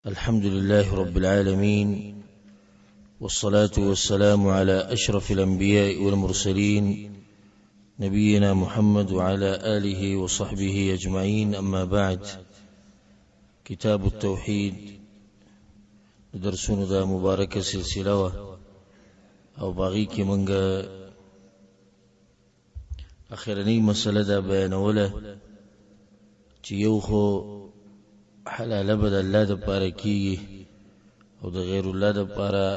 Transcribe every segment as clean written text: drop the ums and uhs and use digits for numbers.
الحمد لله رب العالمين، والصلاة والسلام على أشرف الأنبياء والمرسلين نبينا محمد وعلى آله وصحبه أجمعين. أما بعد، كتاب التوحيد درسون دا مباركة سلسلة او باغي منغا اخرني مسألة دا بيانوله چه یو خو حلال بد الله د پاره کیږي او د غیر الله د پاره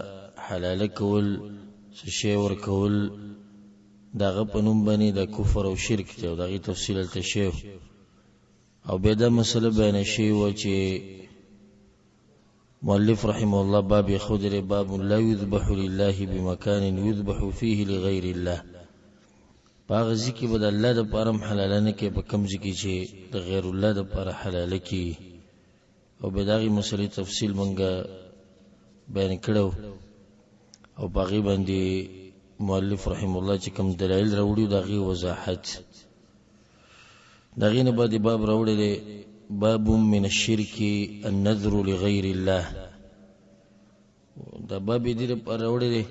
حلال کول شی ور کول دغه پنوم باندې د کفر او شرک ته او دغه تفصیل ته شی او به دا مسله بیان شي و چې مؤلف رحمه الله باب خضر باب لا يذبح لله بمكان يذبح فيه لغير الله. باغ ذکی بد الله د پاره حلال نه کې په کم ذکی چې د غیر الله د پاره حلال کی او بداغي مسلې تفصیل منګه بیان کړو او باغي باندې مؤلف رحم الله چې کوم دلایل راوړي داغي وضاحت داغي نه باندې باب راوړي باب من الشرك النذر لغير الله. دا باب دې پر راوړي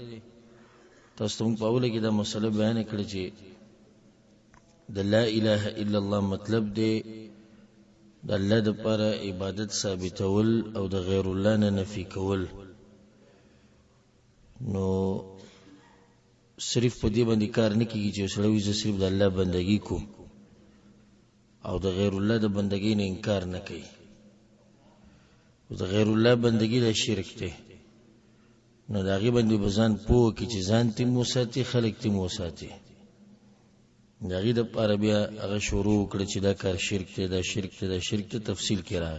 تاسو موږ په اوله کې دا مسله بیان کړې چې د لا اله الا الله مطلب دی د الله د پر عبادت ثابتول او د غیر الله نه نفي کول. نو صرف په دې باندې کار نه کیږي چې سړی وي صرف د الله بندگی کوم او د غیر الله د بندگی نه انکار نه کوي. او د غیر الله بندگی د شرک دی. نو دا غي باندې بزان پوه کی چې ځان تی مو ساتي خلق تی مو ساتي. دا غي د پاره بیا هغه شروع کړ چې دا کار شرک دی، دا شرک دی، دا شرک ته تفصیل کړه.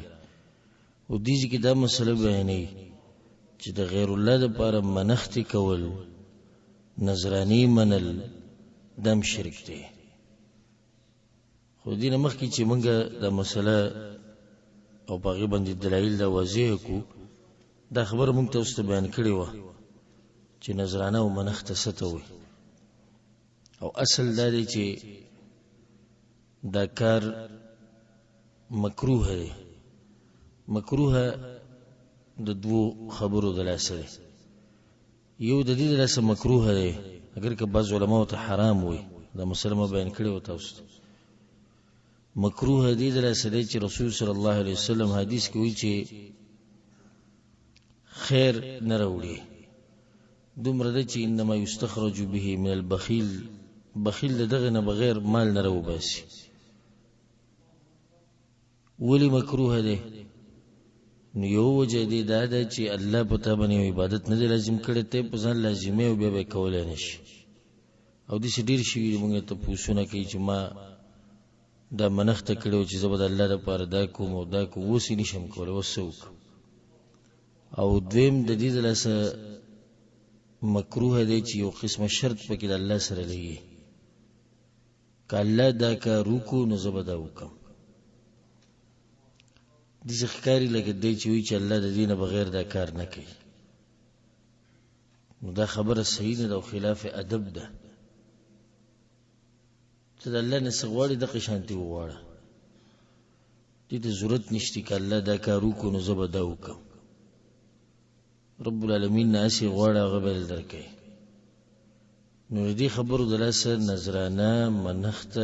او دې کې دا مسله بیانې چې د غیر الله د پاره منښت کول نظرانی منل دم شرک دی. خو دې نه مخکې چې مونږه دا مسله او باغی باندې دلایل دا واضح کو دا خبر مونږ ته واست بیان کړی و چې نظرانه او منښت څه وي. او اصل دا دی چې دا کار مکروه دی. مکروه د دوه خبرو دلاسه دی. یو د دې دلاسه مکروه دی اگر که بعض علماء ته حرام وي، دا مسله بیان کړی و تاسو. مکروه دی دلاسه دی چې رسول صلی الله علیه وسلم حدیث کې وایي چې خیر نه راوړي دومره دی چې انما یستخرج به من البخیل، بخیل دغه نه بغیر مال نه راو باسي. ولی مکروه دی؟ نو یو وجه دی دا ده چې الله په تا باندې عبادت نه لازم کړي ته په ځان لازمي او به کولای نشي. او د ډیر شي موږ ته پوښتنه کوي چې ما دا منښت کړو چې زبد الله لپاره دا کوم او دا کوم وسی نشم کولای وسوک. او دویم د دې لاسه مکروه دی چې یو قسمه شرط پکې د الله سره لګي. کله دا کارو کو نو زبدا وکم دي ښکاری لګي دی چې وی چې الله د دینه بغیر دا کار نه کوي. نو دا خبره صحیح نه ده او خلاف ادب ده. ته د الله نه سغواړي د قشانتي وواړه دې ته ضرورت نشته کله دا کارو کو نو زبدا وکم. رب العالمین ناسی غواړه غبل درکې. نو دې خبرو دلاسه نظرانه منښت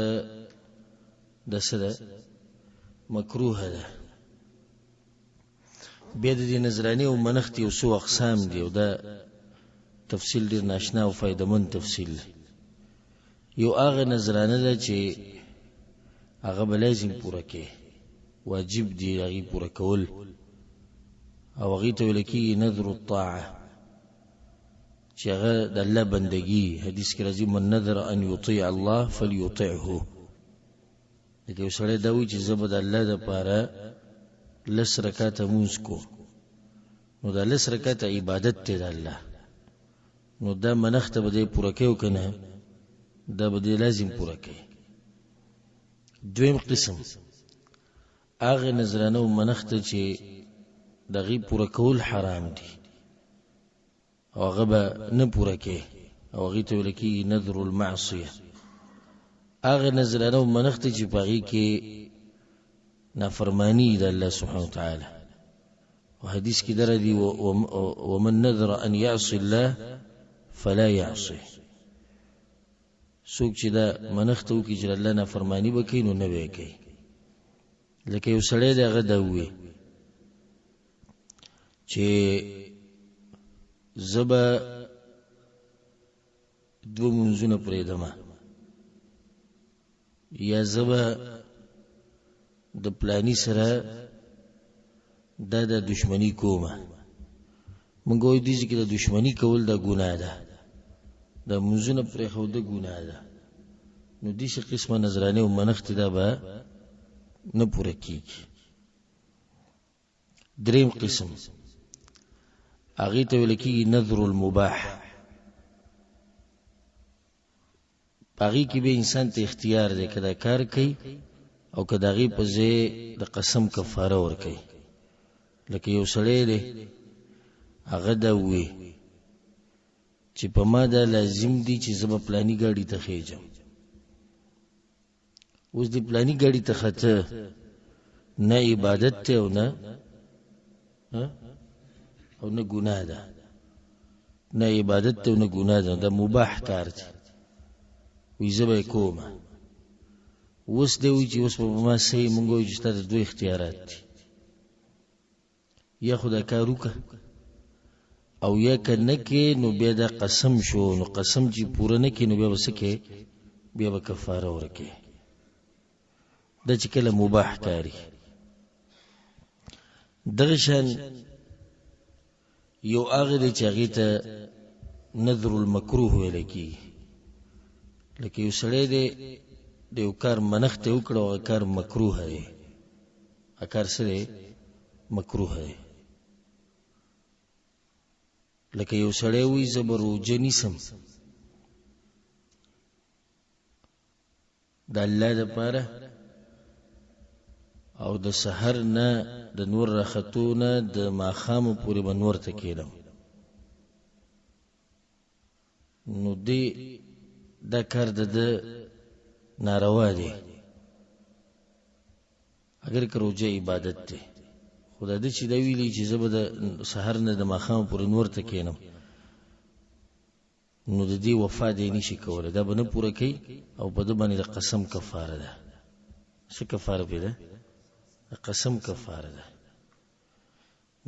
د سره مکروه ده. بیا د دې نظرانی او منښت یو څو اقسام دي او دا تفصیل ډیر ناشنا او فائدمن تفصیل. یو هغه نظرانه ده چې هغه لازم پوره کې واجب دی هغه پوره کول او هغه ته ولکې نذر الطاعه چې هغه د الله بندگی. حدیث کې راځي من نذر ان يطيع الله فليطعه. دغه سره دا وی چې زبد الله د پاره لس رکعات مونږ کو نو دا لس رکعات عبادت ته د الله. نو دا منښت به دې پوره کېو کنه دا به دې لازم پوره کړي. دویم قسم هغه نظرانه او منښت چې دغه پوره کول حرام دي او هغه به نه پوره کوي او هغه ته ولکې نذر المعصیه. هغه نظرانه او منښت چې باغی کې نافرمانی د الله سبحانه وتعالى وحديث کې دردي ومن نذر ان يعصي الله فلا يعصي څوک چې دا منښت وکړي چې الله نه فرمانی وکړي نو نه به کوي لکه یو سړی دی هغه دا ووایي چې زبا دو منځونه پرېږدم یا زبا د پلانی سره دا د دشمنی کومه مونږ وایو دې چې د دشمنی کول د ګناه ده د منځونه پرېښود ګناه ده نو دې څه قسمه نظرانه او منښت دا به نه پوره کیږي دریم قسم هغه ته ویل کېږي نذر المباح هغه کې به انسان ته اختیار دی کدا کار کوي او کدا غي په ځای د قسم کفاره ور کوي لکه یو سړی دی هغه دا وی چې په ما دا لازم دي چې زما پلانی ګاډي ته خېجم اوس دی پلانی ګاډي ته خته نه عبادت ته او نه ګناه ده نه عبادت ته او نه ګناه ده دا مباح کار دی وی زبا کومه اوس دی وی چې اوس په ما سي مونږ وي چې ستاسو دوه اختیارات دي یا خدا کار وکړه او یا کنه کې نو بیا دا قسم شو نو قسم چې پوره نه کې نو بیا وسکه بیا به کفاره ورکه دا چې کله مباح کاری دغه شان یو هغه دی چې هغه ته نذر المکروه ویل کی لکه یو سړی دی د یو کار منښت وکړو او کار مکروه دی کار سره مکروه دی لکه یو سړی وی زبرو جنیسم د الله لپاره او د سحر نه د نور راختونه د ماخام پورې بنور ته کېدم نو دی دا کار د ناروا دی اگر کروجه عبادت دی خدا دې چې دا ویلي چې زبر د سحر نه د ماخام پورې نور ته کېنم نو د دې وفا دې نشي کوله دا به نه پوره کوي او په دې باندې د قسم کفاره ده څه کفاره پیدا قسم کفاره ده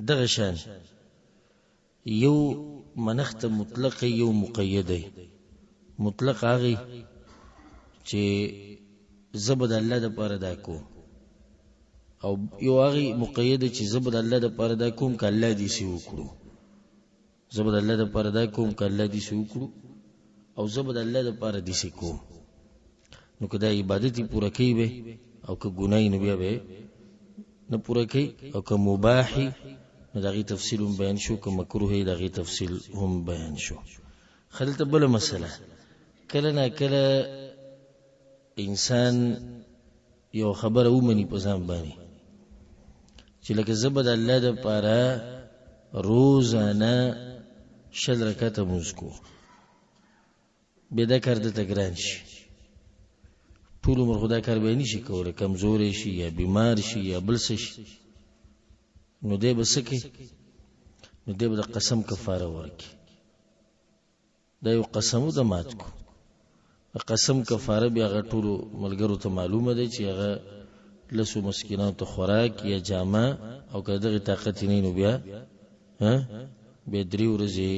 دغه شان یو منښت مطلق یو مقید مطلق هغه چې زبد الله د پاره دا کوم او یو هغه مقید چې زبد الله د پاره دا کوم ک الله دې سی وکړو زبد الله د پاره دا کوم ک الله دې سی وکړو او زبد الله د پاره دې سی کوم نو کدا عبادت پوره کوي به او که ګناي نه بیا به نه پوره کوي او که مباح نو دغه تفصیل هم بیان شو که مکروه دغه تفصیل هم بیان شو خلته بل مسله کله نه کله انسان یو خبر او منی په ځان باندې چې لکه زبد الله د پاره روزانه شل رکعت مزکو به دا کار د تګران شي ټول عمر خدا کار به نشي کوله کمزوري شي یا بیمار شي یا بل څه شي نو دې بسکه نو دې د قسم کفاره ورکي دا یو قسم د مات کو قسم کفاره بیا غټول ملګرو ته معلومه ده چې هغه لسو مسکینانو ته خوراک یا جامه او که دغه طاقت نه نو بیا به درې ورځې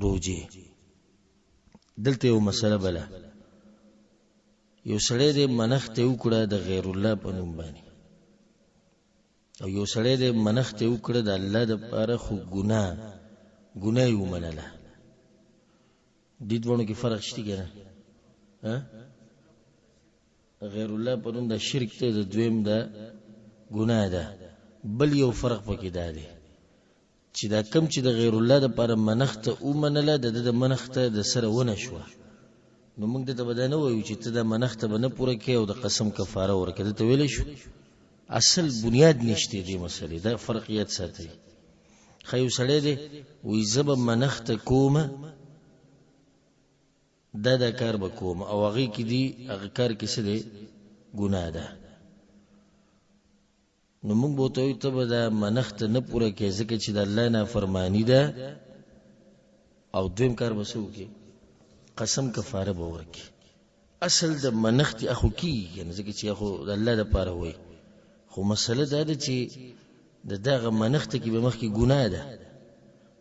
روزي دلته یو مسله بله یو سړی د منښت وکړه د غیر الله په نوم باندې او یو سړی د منښت وکړه د الله د لپاره خو ګناه یو منله دې دوه کې فرق شته کنه غیر الله په نوم د شرک ته د دویم د ګناه ده بل یو فرق پکې دی چې دا کم چې د غیر الله د لپاره منښت او منله د منښت د سره ونه شو نو موږ ته بدانه وایو چې ته د منښت به نه پوره کې او د قسم کفاره ورکړه ته ویل شو اصل بنیاد نشته دی مسلې دا فرقیت ساتي خو سړی دی وې زب منښت کومه دا کار به کوم او هغه کې دی هغه کار کې څه دی ګناه ده نو موږ به ته ته به دا منښت نه پوره کې ځکه چې د الله نافرمانی ده او دویم کار به څه وکړي قسم کفاره به ورکړي اصل د منښت اخو کیږي ځکه چې اخو د الله دپاره وایي خو مسله دا ده چې د دغه منښت کې به مخکې ګناه ده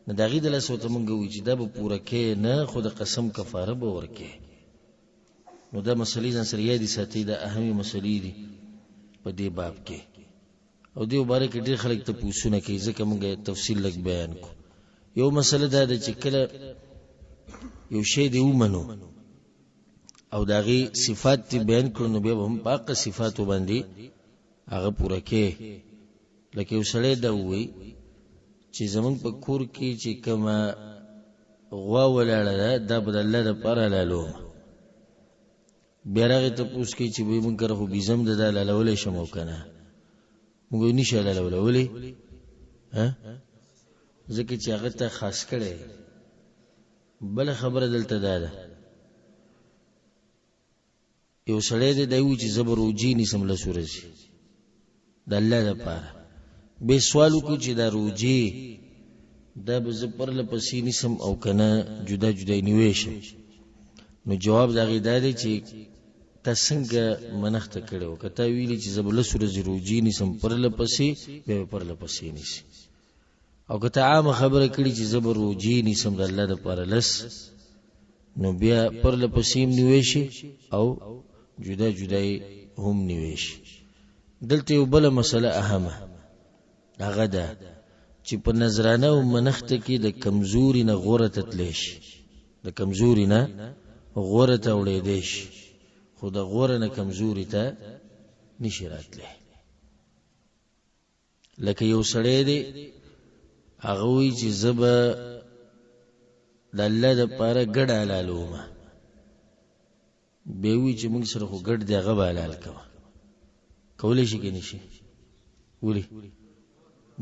نو د هغې د لاسه ورته مونږ وایي چې دا به پوره کې نه خو د قسم کفاره به ورکې نو دا مسلې ځان سره یادې ساتئ دا اهمې مسلې دي په دې باب کې او دې باره کې ډېر خلک تپوسونه کوي ځکه مونږ تفصیل لږ بیان کو یو مسله دا ده چې کله یو شی دې ومنو او د هغې صفات دې بیان کړو نو بیا به هم په هغه صفاتو باندې هغه پوره کې لکه یو سړی دا ووایي چې زمونږ په کور کې چې کومه غوا ولاړه ده دا به د الله دپاره حلالوم بیا راغې تپوس کوي چې بوی مونږ کره خو بیزم ده دا حلالولی شم او که نه مونږ وایو نشي حلالولی ولې ځکه چې هغه ته خاص کړی بله خبره دلته دا ده یو سړی دی دا وایي چې زه به روجې نیسم لس ورځې د الله دپاره بے سوال وکړو چې دا روجې دا به زه پرله پسې نیسم او که نه جدا جدا یې نیوی شم نو جواب د هغې دا دی چې تا څنګه منښته کړې وه که تا ویلي چې زه به لس ورځې روجې نیسم پرله پسې بیا به پرله پسې نیسي او که تا عامه خبره کړي چې زه به روجې نیسم د الله دپاره لس نو بیا پرله پسې هم نیوی شي او جدا جدا یې هم نیوی شي دلته یو بله مسله اهمه هغه ده چې په نظرانه او منښته کې د کمزوري نه غوره ته تلی شي د کمزوري نه غوره ته وړېدی شي خو د غوره نه کمزوري ته نشي راتلی لکه یو سړی دی هغه وایي چې زه به د الله دپاره ګډ حلالومه بیا وایي چې موږ سره خو ګډ دی هغه به حلال کوه کولی شي که نشي ولې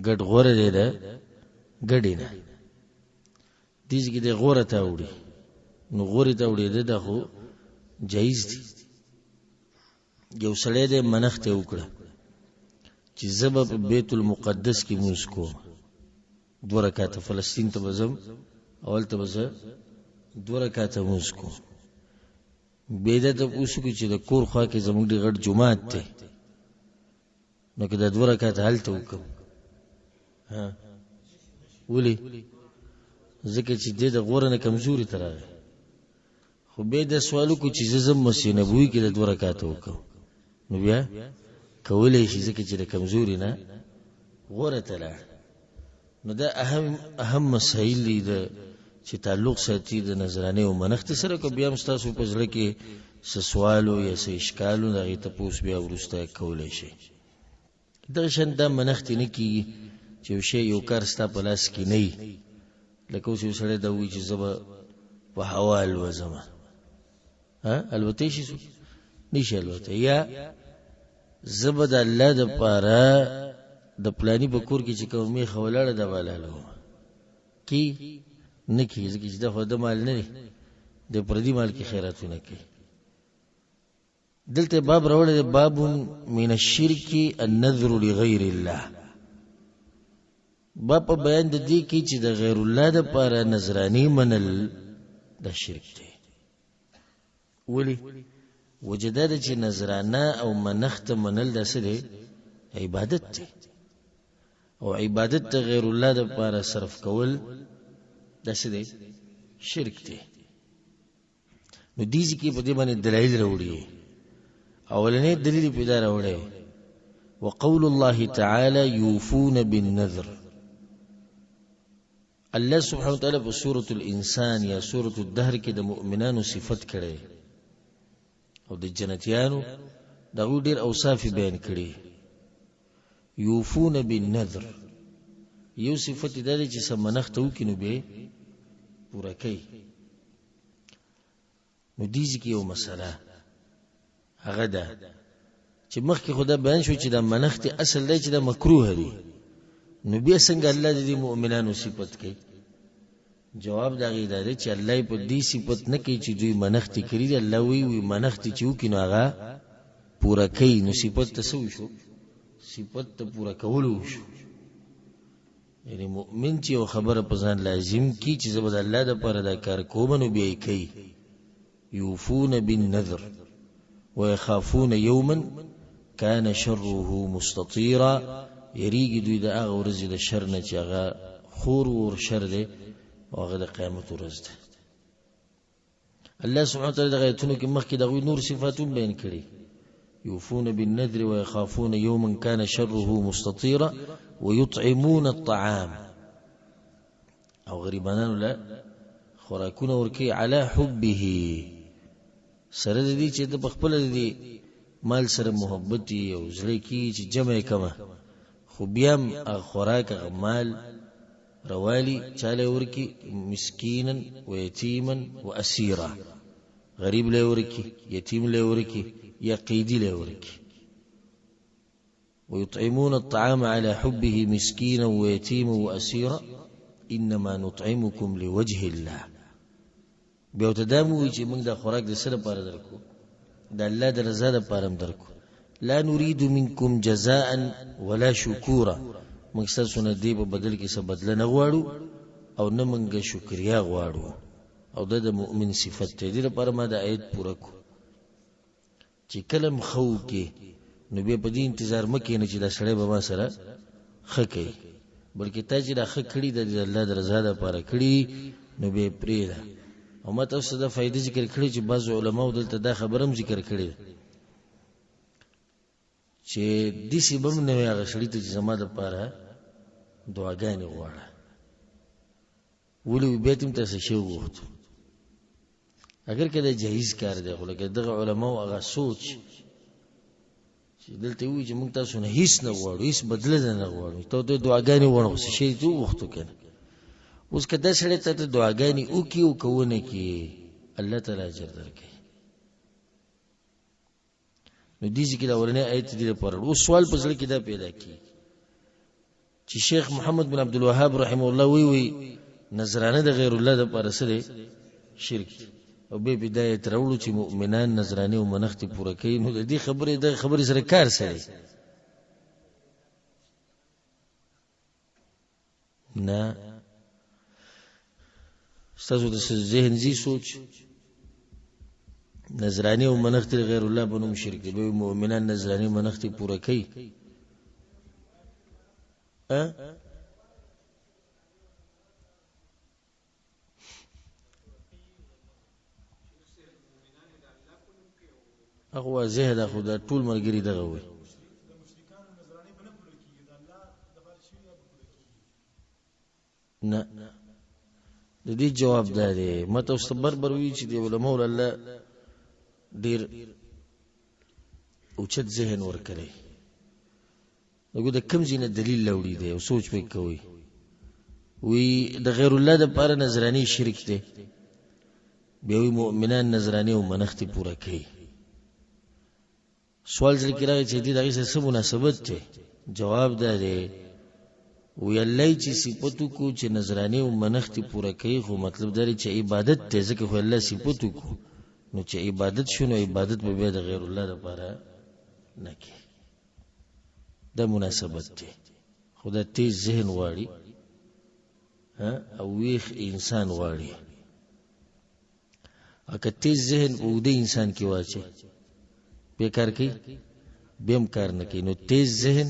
ګډ غوره دی د ګډې نه دېځې کې دی غوره ته وړي نو غورې ته وړېده دا خو جایز دي یو سړی دی منښته یې وکړه چې زه به په بیت المقدس کې لمونځ کوم 2 رکعاته فلسطین ته به ځم او هلته به زه 2 رکعاته لمونځ کوم بیا یې دا تپوس وکړو چې د کور خوا کې زموږ ډېر غټ جومات دی نو که دا 2 رکعاته هلته وکړم ولې ځکه چې دې د غوره نه کمزوري ته راغی خو بیا دا سوال وکړو چې زه ځم مسجد نبوي کې د 2 رکعاته وکړم نو بیا کولی شي ځکه چې د کمزوري نه غوره ته لاړ نو دا اهم مسایل دي چې تعلق ساتي د نظرانې او منښتې سره که بیا هم ستاسو په زړه کې څه سوال یا څه اشکال و د هغې تپوس بیا وروسته کولی شي دغه شان دا منښتې نه کېږي چې یو شی یو کار ستا په لاس کې نه وي لکه اوس یو سړی دا وایي چې زه به په هوا الوځمه الوتی شي څوک نشي الوتی یا زه به د الله دپاره د پلاني په کور کې چې کوم میخه ولاړه ده به حلالومه کې نه کېږي ځکه چې دا خو د مال نه دی د پردي مال کې خیراتونه کوي دلته باب راوړی دی باب من الشرک النذر لغیر الله باب په بیان د دې کې چې د غیر الله دپاره نذرانې منل دا شرک دی ولې وجه دا ده چې نذرانه او منښته منل دا څه دی عبادت دی او عبادت د غیر الله دپاره صرف کول دا څه دی شرک دی نو دې کې په دې باندې دلایل راوړي اولنې دلیل پیدا راوړی وقول الله تعالی یوفون بالنذر الله سبحانه وتعالی په سورة الانسان یا سورة الدهر کې د مؤمنانو صفت کړي او د جنتیانو دغه ډیر اوصاف بیان کړي یوفون بالنذر یو صفت دا دی چې سم منښته وکړي نو به پوره کوي نو دې کې یو مسله هغه ده چې مخکې خو دا بیان شو چې دا منښتې اصل دی چې دا مکروه دی نو بیا څنګه الله د دې مؤمنانو صفت کوي جواب د هغې دا دی چې الله یې په دې صفت نه کوي چې دوی منښتې کړي دي الله وایي منښتې چې وکړي نو هغه پوره کوي نو صفت ته څه وشو صفت ته پورا کولو شو یعنی مؤمن چې یو خبره په ځان لازم کی چې زبد الله د پر دا کار کوم نو بیا کوي یوفون بالنذر ويخافون يوما كان شره مستطيرا یریږي دوی د هغه ورځې د شر نه چې هغه خور ور شر دی او هغه د قیامت ورځ ده الله سبحانه وتعالى دغه آیتونو کې مخکې دغه نور صفاتون بیان کړي يوفون بالنذر ويخافون يوما كان شره مستطيرا ويطعمون الطعام او غریبانانو لا خوراکونه ورکي على حبه سره دې چې د خپل دې مال سره محبت او زړه کې چې جمع کما خو بیا خوراک مال روالي چاله ورکی مسکینا و یتیما و اسیرا غریب له ورکی یتیم له ورکی یا قیدی له ورکی ويطعمون الطعام على حبه مسكينا ويتيما واسيرا انما نطعمكم لوجه الله بیا تدامو چې موږ د خوراک د سره پاره درکو د الله د رضا د پاره درکو لا نريد منكم جزاء ولا شكورا موږ ستاسو نه دی په بدل کې څه بدله نه غواړو او نه موږ شکریا غواړو او د مؤمن صفت دی لپاره ما د آیت پوره کو چې کلم خو کې نو به په دې انتظار مکه نه چې دا سړی به ما سره خکې بلکې تا چې دا خکړی د الله د رضا لپاره کړی نو به پریدا او ماته څه د فائدې ذکر کړی چې بعض علماء دلته دا خبرم ذکر کړی چې دې سبب نه هغه سړی ته چې زما د لپاره دعاګانې غواړه ولې به تم تاسو شی وغوښتو اگر کله جایز کار دی خو لکه دغه علماء هغه سوچ چې دلته وی چې موږ تاسو نه هیڅ نه غواړو هیڅ بدله نه غواړو ته د دعاګانې وړو څه شي ته وغوښتو کنه اوس کله سړی ته دعاګانې وکي او کوونه کی الله تعالی اجر درکړي نو دې ځکه دا ورنه آیت دې لپاره او سوال په ځل کې دا پیدا کی چې شیخ محمد بن عبد الوهاب رحم الله وی نظرانه د غیر الله د لپاره سره شرک او به بدايه ترولو چې مؤمنان نظرانه او منښت پوره کوي نو دې خبره سره کار سره نه ستاسو د ذهن زی سوچ نظرانه او منښت غیر الله بنو شرک دی مؤمنان نظرانه او منښت پوره کوي هغه واضح ده خو دا ټول مرګري دغه وي نه د دې جواب ده دی مته صبر بروي چې دی علماء الله ډیر اوچت ذهن ور کړی دغه د کم ځینې دلیل لوري دی او سوچ پې کوي وی د غیر الله د لپاره نظرانی شرک دی بیا وی مؤمنان نظرانی او منښت پوره کوي سوال ذکر راغی چې دې دغه څه مناسبت دی جواب ده دی وی الله چې صفاتو کو چې نظرانی او منښت پوره کوي خو مطلب دا چې عبادت ته ځکه خو الله صفاتو کو نو چې عبادت شونه عبادت به بیا د غیر الله لپاره نه کوي دا مناسبت دی خدا تیز ذهن واړي او ویخ انسان واړي اګه تیز ذهن او د انسان کې واچي بیکار کوي بیم کار نه کوي نو تیز ذهن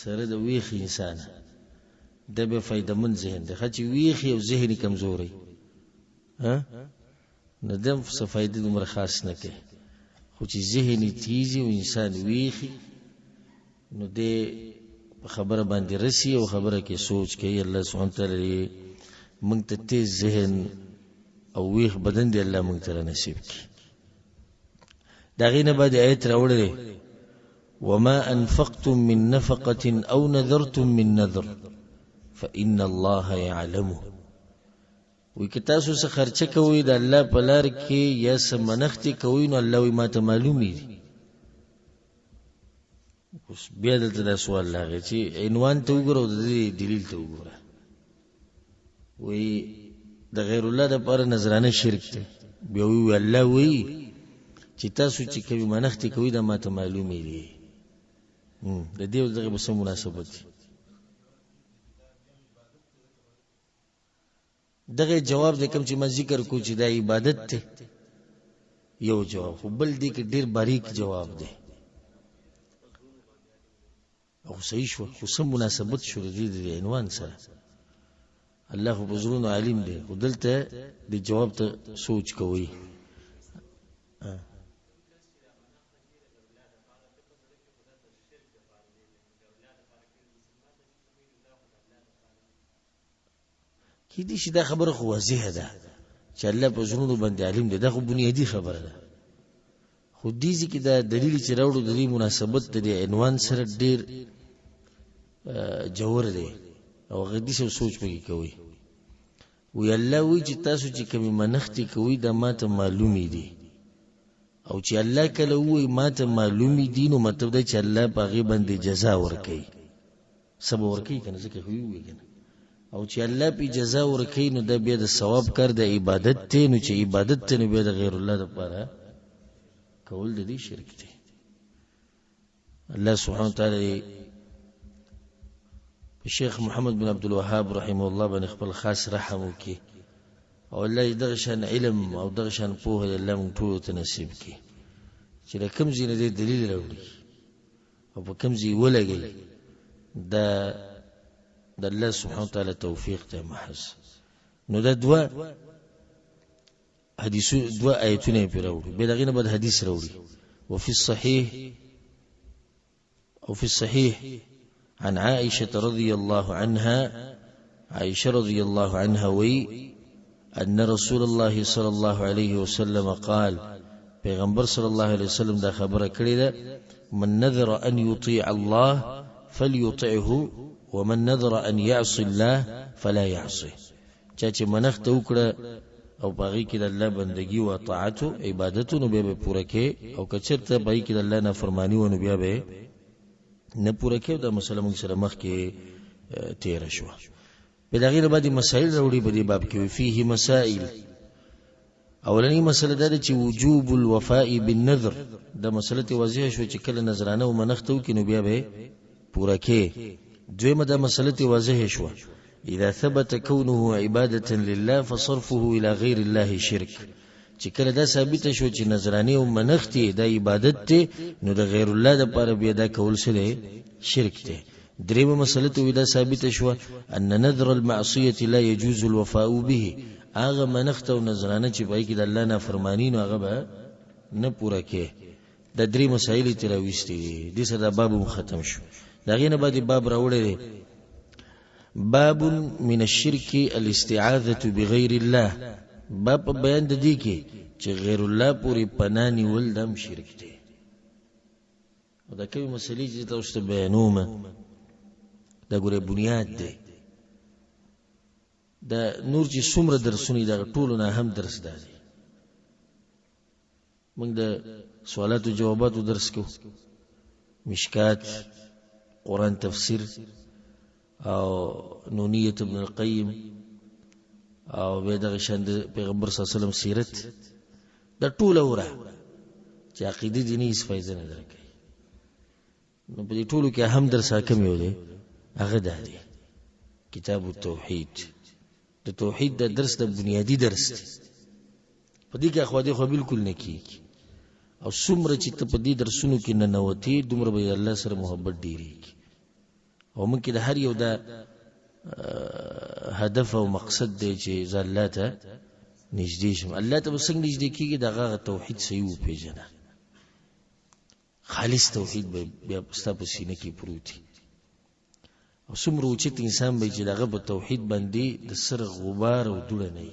سره د ویخ انسان د به فائدمن ذهن دی خچ ویخ یو ذهني کمزوري نه دم څه فائدې عمر خاص نه کوي خو چې ذهني تیزي او انسان ویخي نو دې خبره باندې رسی او خبره کې سوچ کوي الله سبحانه وتعالى موږ ته تیز ذهن او ویخ بدن دی الله موږ ته نصیب کړي دا غینه بعد آیت راوړل وما انفقتم من نفقه او نذرتم من نذر فان الله يعلمه وی که تاسو څه خرچه کوئ د الله په لار کې یا څه منښت کوئ نو الله وی ماته معلومي دي اوس بیا دلته دا سوال لاغی چې عنوان ته وګورئ د دې دلیل ته وګورئ وی د غیر الله د پر نظرانه شرک دی بیا وی الله وی چې تاسو چې کوي منښت کوي د ماته معلومي دي د دې دغه به څه مناسبت دی دغه جواب د کوم چې ما ذکر کو چې دا عبادت ته یو جواب خو بل دی کې ډیر باریک جواب دی او صحیح شو خو سم مناسبت شو د دې عنوان سره الله خو بزرګونو عالم دی خو دلته د جواب ته سوچ کوي کی دي چې دا خبره خو واضحه ده چې الله په زړونو باندې عالم دی دا خو بنیادی خبره ده خو دې چې دا دلیل چې راوړو د دې مناسبت د عنوان سره ډیر جوړ دی او غدي څه سوچ پکې کوي وی الله وی چې تاسو چې کومه منښتې کوي دا ماته معلومي دي او چې الله کله وی ماته معلومي دي نو مطلب دا چې الله په غي باندې جزا ورکړي صبر ورکړي کنه ځکه خو وی کنه او چې الله په جزا ورکړي نو دا بیا د ثواب کار د عبادت ته نو چې عبادت ته نو بیا د غیر الله لپاره کول د دې شرک دی الله سبحانه وتعالى الشيخ محمد بن عبد الوهاب رحمه الله بن خپل خاص رحم وکي او الله دغه شان علم او دغه شان پوهه الله مونږ ټول ته نصیب کړي چې کوم ځینې د دلیل راوړي او په کوم ځای ولګي د الله سبحانه وتعالى توفیق ته محض نو دا دوا آیتونه پیراوړي به دغه نه بد حدیث راوړي وفي الصحيح عن عائشة رضي الله عنها عائشة رضي الله عنها وي أن رسول الله صلى الله عليه وسلم قال پیغمبر صلى الله عليه وسلم دا خبره کړی ده من نذر أن يطيع الله فليطعه ومن نذر أن يعصي الله فلا يعصيه چې منښت وکړه او باغی کې د الله بندگی او طاعت او عبادت نو به پوره کې او کچرته باغی کې د الله نافرمانی و نو بیا به نه پوره کې د مسلمان سره مخ کې تیر شو په دغه نه باندې مسائل وروړي په دې باب کې فيه مسائل اولنی مسله دا چې وجوب الوفاء بالنذر د مسله واضح شو چې کله نظرانه او منښتو کې نو بیا به پوره کې دویمه د مسله واضح شو اذا ثبت كونه عباده لله فصرفه الى غير الله شرك چې کله دا ثابت شو چې نظرانی او منښتې د عبادت ته نو د غیر الله لپاره بیا دا کول څه شرک دی دریمه مسله ته دا ثابت شو ان نذر المعصيه لا يجوز الوفاء به هغه منښت او نظرانه چې پای کې د الله نه فرمانی نو هغه به نه پوره کې د درې مسایل تراويستي دي سره باب ختم شو دغه نه بعد باب راوړی باب من الشرك الاستعاذة بغير الله باب بیان د دې کې چې غیر الله پوری پنانی ول دم شرک دی او دا کومه مسلې چې تاسو ته بیانومه دا ګوره بنیاد دی دا نور چې څومره درسونه دا ټولو نه هم درس دی موږ د سوالات او جوابات درس کو مشکات قرآن تفسیر او نونیت ابن القیم او به دغه شند پیغمبر صلی الله علیه وسلم سیرت د ټوله وره چې عقیده دیني هیڅ فائدہ نه درکې نو په دې ټولو کې هم درس حکم یو دی هغه دی کتاب التوحید د توحید د درس د بنیادی درس دی په دې کې اخوادي خو بالکل نه کیږي او څومره چې ته په دې درسونو کې نه نوتی دومره به الله سره محبت ډیریږي او مونږ کې د هر یو د هدف او مقصد دی چې زلاته نږدې شم الله ته څنګه نږدې کیږي دغه توحید صحیح و پیژنه خالص توحید به بیا ستاسو سینې کې پروتي او څومره چې انسان به چې دغه په توحید باندې د سر غبار او دوړه نه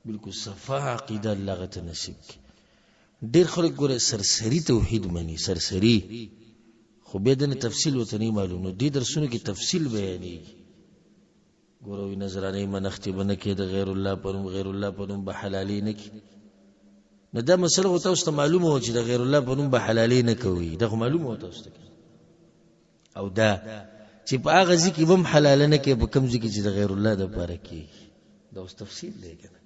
بالکل صفا عقیده الله غته نصیب کی ډیر خلک ګوره سرسری توحید مني سرسری خو به د تفصیل وته نه معلومه دي درسونو کې تفصیل بیانې ګوره وی نظرانه منښت بنه کې د غیر الله پرم به حلالي نه کی نو دا مسله او تاسو ته معلومه و چې د غیر الله پرم به حلالي نه کوي دا معلومه و تاسو ته او دا چې په هغه ځکه بم حلال نه کې په کوم ځکه چې د غیر الله د پاره کې دا اوس تفصیل دی کنه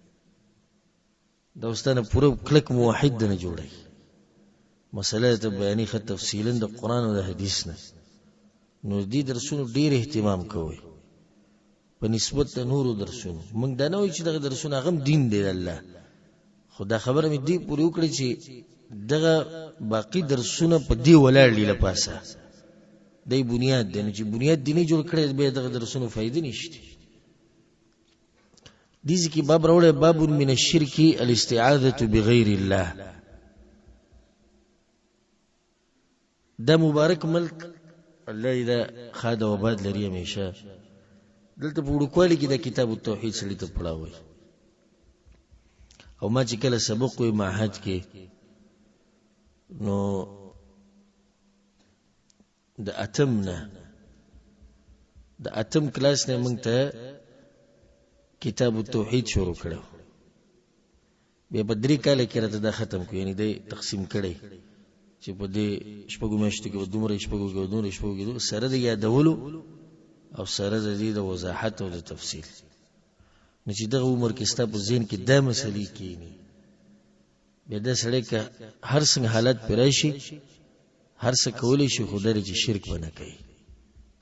دا واستانه پوره کلک موحد نه جوړي مسله ته بیانې خط تفصیلا د قران او د حدیث نه نو دې درسونو ډیر اهتمام کوئ په نسبت د نورو درسونو موږ دا نه وایو چې دغه درسونه هغه دین دی الله خدا خبره مې دی پوری وکړي چې دغه باقی درسونه په دی ولاړ دي لپاسه دای بنیاد دی چې بنیاد دیني جوړ کړي به دغه درسونو فائدې نشته دي ځکه باب راوړل باب من الشرك الاستعاذة بغیر الله دا مبارک ملک الله اذا خاد وباد لري همیشه دلته په وړوکوالي کې د کتاب التوحید سړي ته پڑھاوي او ما چې کله سبق وي معهد کې نو د اتم کلاس نه موږ ته کتاب التوحید شروع کړو بیا په 3 کال کې راته دا ختم کو یعنی د تقسیم کړي چې په دې شپږو میاشتو کې دومره شپږو کې سره د یادولو او سره د دې د وضاحت او د تفصیل نو چې دغه عمر کې ستاسو په ذهن کې دا مسلې کېني بیا د سړی که هر څنګه حالت پیرای شي هر څه کولی شي خو درې چې شرک بنه کوي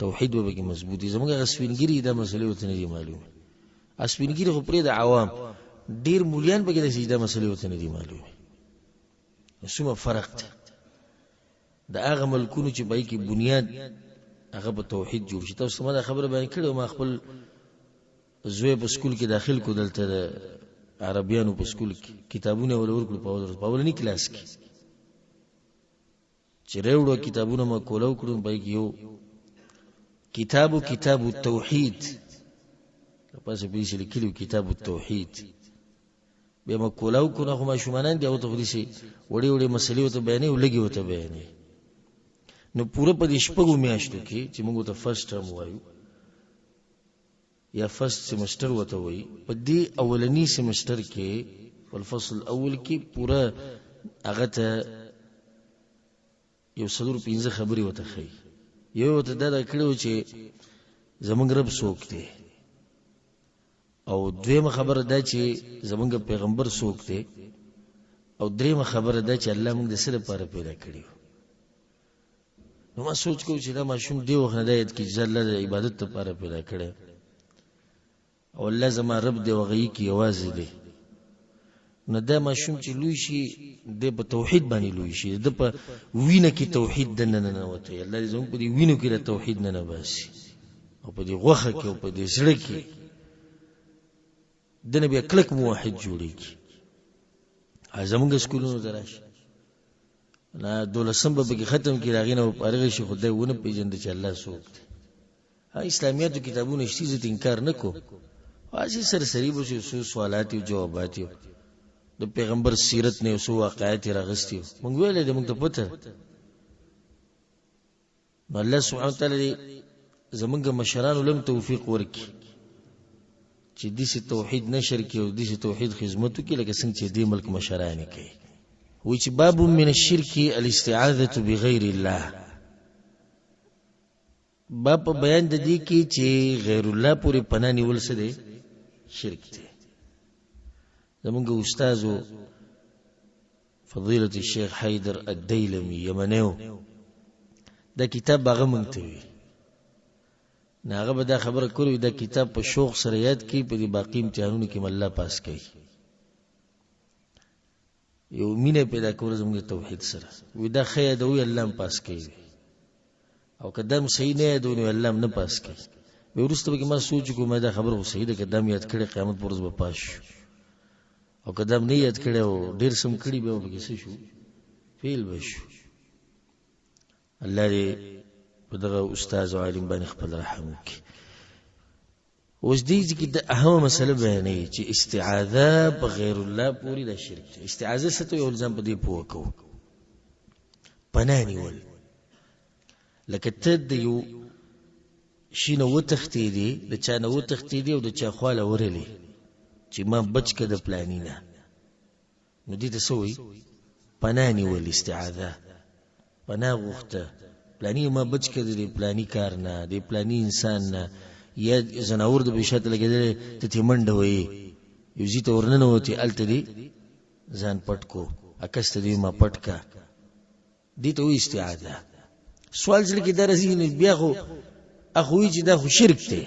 توحید به کې مضبوطی زموږ اسوینګری دا مسلې وته نه دي معلومه اسوینګری خو پرې د عوام ډیر مولیان به کې د سجده مسلې وته نه دي معلومه څومره فرق دی د هغه ملکونو چې بای کې بنیاد هغه په توحید جوړ شي تاسو ما دا خبره بیان کړو ما خپل زوی په سکول کې داخل کو دلته د عربیانو په سکول کې کتابونه ورکړو په اولنی کلاس کې چې وروړو کتابونه ما کولو کړو بای کې یو کتاب التوحید پس به شي لیکلو کتاب التوحید بیا ما کولو کو نه ما شومانان دی او ته ودی شي وړي وړي مسلې وته بیانې ولګي وته بیانې نو پوره په دې شپږو میاشتو کې چې موږ ته فرست ټرم وایو یا فرست سیمستر وته وایي په دې اولنی سیمستر کې الفصل الاول کې پوره هغه ته یو څلور 15 خبرې وته خي یو ته دا کړو چې زمونږ رب څوک دی او دویمه خبره دا چې زمونږ پیغمبر څوک دی او دریمه خبره دا چې الله موږ د سره لپاره پیدا کړیو نو ما سوچ کو چې دا ماشوم دی وخت نه دی چې الله د عبادت لپاره پیدا کړی او الله زما رب دی وغي کی आवाज دی نو دا ماشوم چې لوی شي د په توحید باندې لوی شي د په وینه کې توحید د نه وته الله دې زموږ په دې وینو کې د توحید نه باسي او په دې غوخه کې او په دې زړه کې د نبی کلک موحد جوړیږي زموږ سکولونو دراش نه دولسم به کې ختم کی راغینه او پرغه شي خدای ونه پیژند چې الله څوک دی اسلامیاتو کتابونه شتي زت انکار نکو واجی سرسری به شو سوالات او جوابات د پیغمبر سیرت نه اوسو واقعیت راغستیو مونږ ویلې د مونږ ته پته الله سبحانه وتعالى زمونږ مشرانو لم توفیق ورکي چې دې توحید نشر کې او دې توحید خدمت کې لکه څنګه چې دې ملک مشران کوي وی چې باب من الشرك الاستعاذة بغیر الله باب بیان د دې کې چې غیر الله پورې پناه نیول څه دی شرک دی زمونږ استاد فضيلة الشيخ حيدر الديلمي یمنیو دا کتاب هغه مونږ ته وی ناغه به دا خبره کړو دا کتاب په شوق سره یاد کی په دې باقی امتحانونو کې الله پاس کوي یو مینه پیدا کول زموږ توحید سره وی دا خیر دوی الله پاس کوي او قدم صحیح نه دی نو الله نه پاس کوي ورسته به ما سوچ کوم دا خبره صحیح ده قدم یاد کړي قیامت پر ورځ به پاش او قدم نه یاد کړي او ډیر سم کړي به وګورئ شو فیل بشو الله دې په دغه استاد او عالم باندې خپل رحم وکړي اوس دې چې د اهم مسله بیانې چې استعاذہ بغیر الله پوری د شرک دی استعاذہ څه ته یو ځم په دې پوه کو پناه نیول لکه ته د یو شینه وتختی دی د چا نه وتختی دی او د چا خواله ورلی چې ما بچ کده پلانینا نو دې ته سوې پناه نیول استعاذہ پناه غوښته پلانی ما بچ کده دی پلانی کار نه دی پلانی انسان نه یا زناور د بشات لګیدل ته تیمنډ وې یو زیته ورننه وتی الته دی ځان پټ کو اکست دی ما پټ کا دي ته وی استعاده. سوال ځل کې درځي نو بیا خو اخوی چې دا خو شرک دی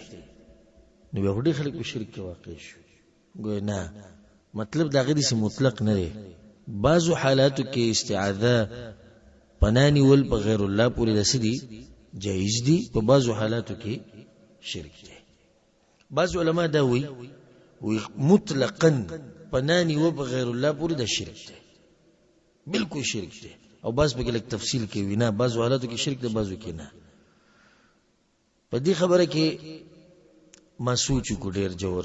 نو بیا وړي خلک په شرک کې واقع شو. ګویا نه مطلب دا غدي سي مطلق نه دی. بعضو حالاتو کې استعاده پنانی ول بغیر الله پورې رسیدي جایز دي، په بعضو حالاتو کې شرک دی. بعض علما دا وی مطلقاً پنانی و بغیر الله پورې د شرک دی، بالکل شرک دی. او بعض په کې لک تفصیل کې وینا بعضو حالاتو کې شرک دی بعضو کې نه. په دې خبره کې ما سوچ کو ډیر جوړ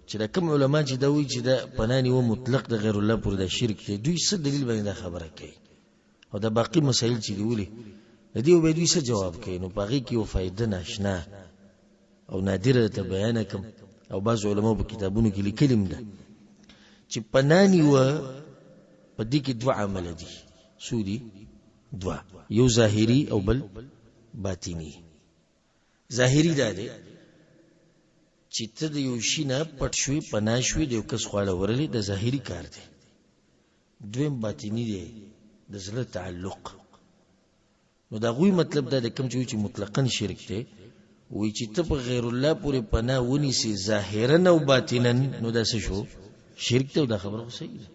چې دا کوم علما چې دا وی چې دا پنانی و مطلق د غیر الله پورې د شرک دی، دوی څه دلیل باندې دا خبره کوي او دا باقی مسائل چې دی ولي د دې وبې دوی څه جواب کوي. نو باقي کې یو فائدہ ناشنا او نادره ته بیان کوم. او بعض علماء په کتابونو کې لیکلم ده چې پنانی و په دې کې دوه عمل دي. سودی دوه، یو ظاهری او بل باطینی. ظاهری دا دی چې ته د یو شي نه پټ شوي پناه شوي د یو کس خواله ورلې، د ظاهري کار دی. دویم باطینی دی، د زړه تعلق. نو دا غوی مطلب دا د کوم چې مطلقاً شرک دی وی چې ته په غیر الله پورې پناه ونیسي ظاهرا او باطنا، نو دا څه شو؟ شرک ته. دا خبره خو صحیح ده.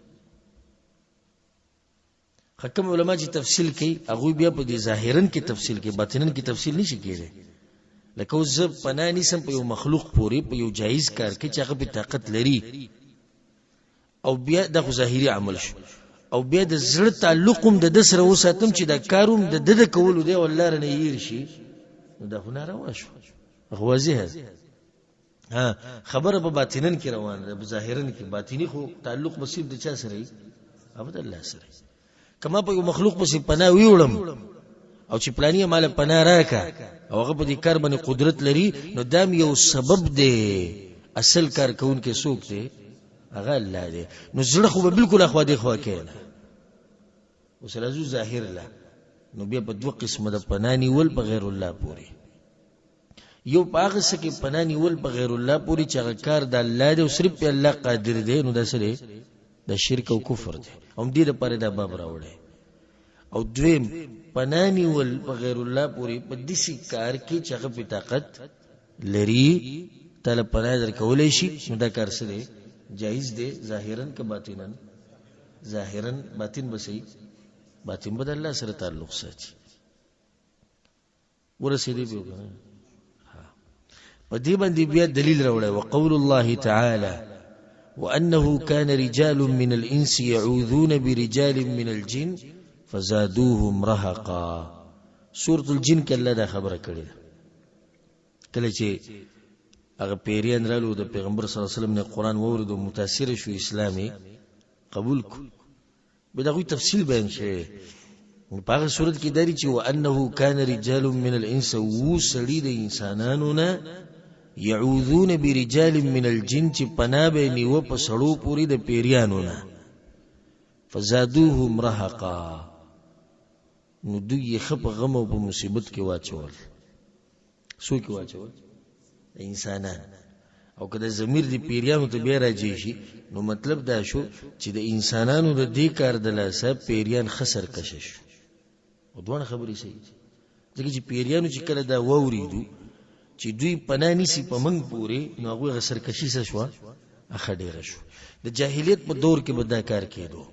حکم علما چې تفصیل کوي هغه بیا په دې ظاهرا کې تفصیل کوي، باطنا کې تفصیل نشي کېږي. لکه اوس زه پناه نیسم په یو مخلوق پورې په یو جایز کار کې چې هغه په طاقت لري او بیا د ظاهري عمل شو، او بیا د زړه تعلقم د سره وساتم چې دا کاروم د د کولو دی والله رنه یې شي، نو دا خو ناروا شو. واضح ها خبره په باطنن کې روانه ده، په ظاهرن کې باطینی خو تعلق مصیب د چا سره ای؟ ابد الله سره. کما په مخلوق پسې پناه ویوړم او چې پلاني مال پناه راکا او هغه په دې کار باندې قدرت لري، نو دام یو سبب دی. اصل کار کون کې څوک دی؟ هغه الله دی. نو زړه خو بالکل اخوا دی خوا کېنه وسلازو ظاهر له. نو بیا په دوه قسمه د پنانی ول بغیر الله پوری. یو پاغه سکه پنانی ول بغیر الله پوری چې هغه کار د الله دی او صرف په الله قادر دی، نو دا سره د شرک او کفر دی. هم دې لپاره دا باب راوړی. او دویم پنانی ول بغیر الله پوری په دې کار کې چې هغه په طاقت لري تعالی پناه در کولای شي، نو دا کار سره جایز دی ظاهرا که باطنا. ظاهرا باطن بسې باطن بد الله سره تعلق ساتي. ورسېدې به وګڼه په دې باندې بیا دلیل راوړی. وقول الله تعالى وأنه كان رجال من الإنس يعوذون برجال من الجن فزادوهم رهقا. سورة الجن کې الله دا خبره کړې ده. کله چې هغه پیریان رالو د پیغمبر صلی الله علیه وسلم نه قرآن وورد او متاثر شو اسلامي قبول کو، به دا غوی تفصیل بیان شوی. په هغه صورت کې داري چې وانه کان رجال من الانس وسړي د انسانانو نه يعوذون برجال من الجن چې پناه به نیو په سړو پوری د پیریانو نه فزادوهم رهقا، نو دوی خپ غم او په مصیبت کې واچول. سو کې واچول انسانان. او کله ضمیر دی پیریانو ته بیا راځي شي، نو مطلب دا شو چې د انسانانو د دې کار د لاسه پیریان خسر کشش. او دوه خبرې صحیح ځکه چې پیریانو چې کله دا ووریدو چې دوی پناه نیسي په منګ پورې، نو هغه خسر کشي څه شو؟ اخ ډیره شو. د جاهلیت په دور کې به دا کار کېدو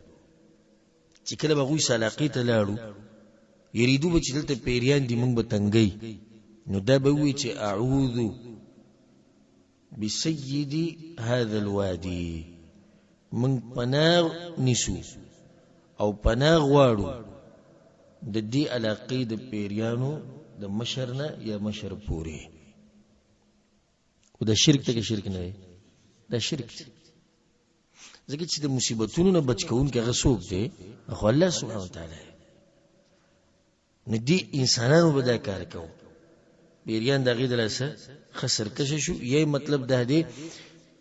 چې کله به غوی سلاقې ته لاړو یریدو به چې دلته پیریان دي موږ به تنګي، نو دا به وی چې اعوذ بسید هذا الوادي، من پناه نیسو او پناه غواړو د دې علاقې د پیریانو د مشرنه یا مشر پوری. او دا شرک ته شرک نه، دا شرک دی. ځکه چې د مصیبتونو نه بچ کوونکی هغه څوک دی؟ خو الله سبحانه وتعالی. نو دې انسانانو به دا کار کوو، پیریان دا غي دلاسه خسر کشه شو. یی مطلب دا دی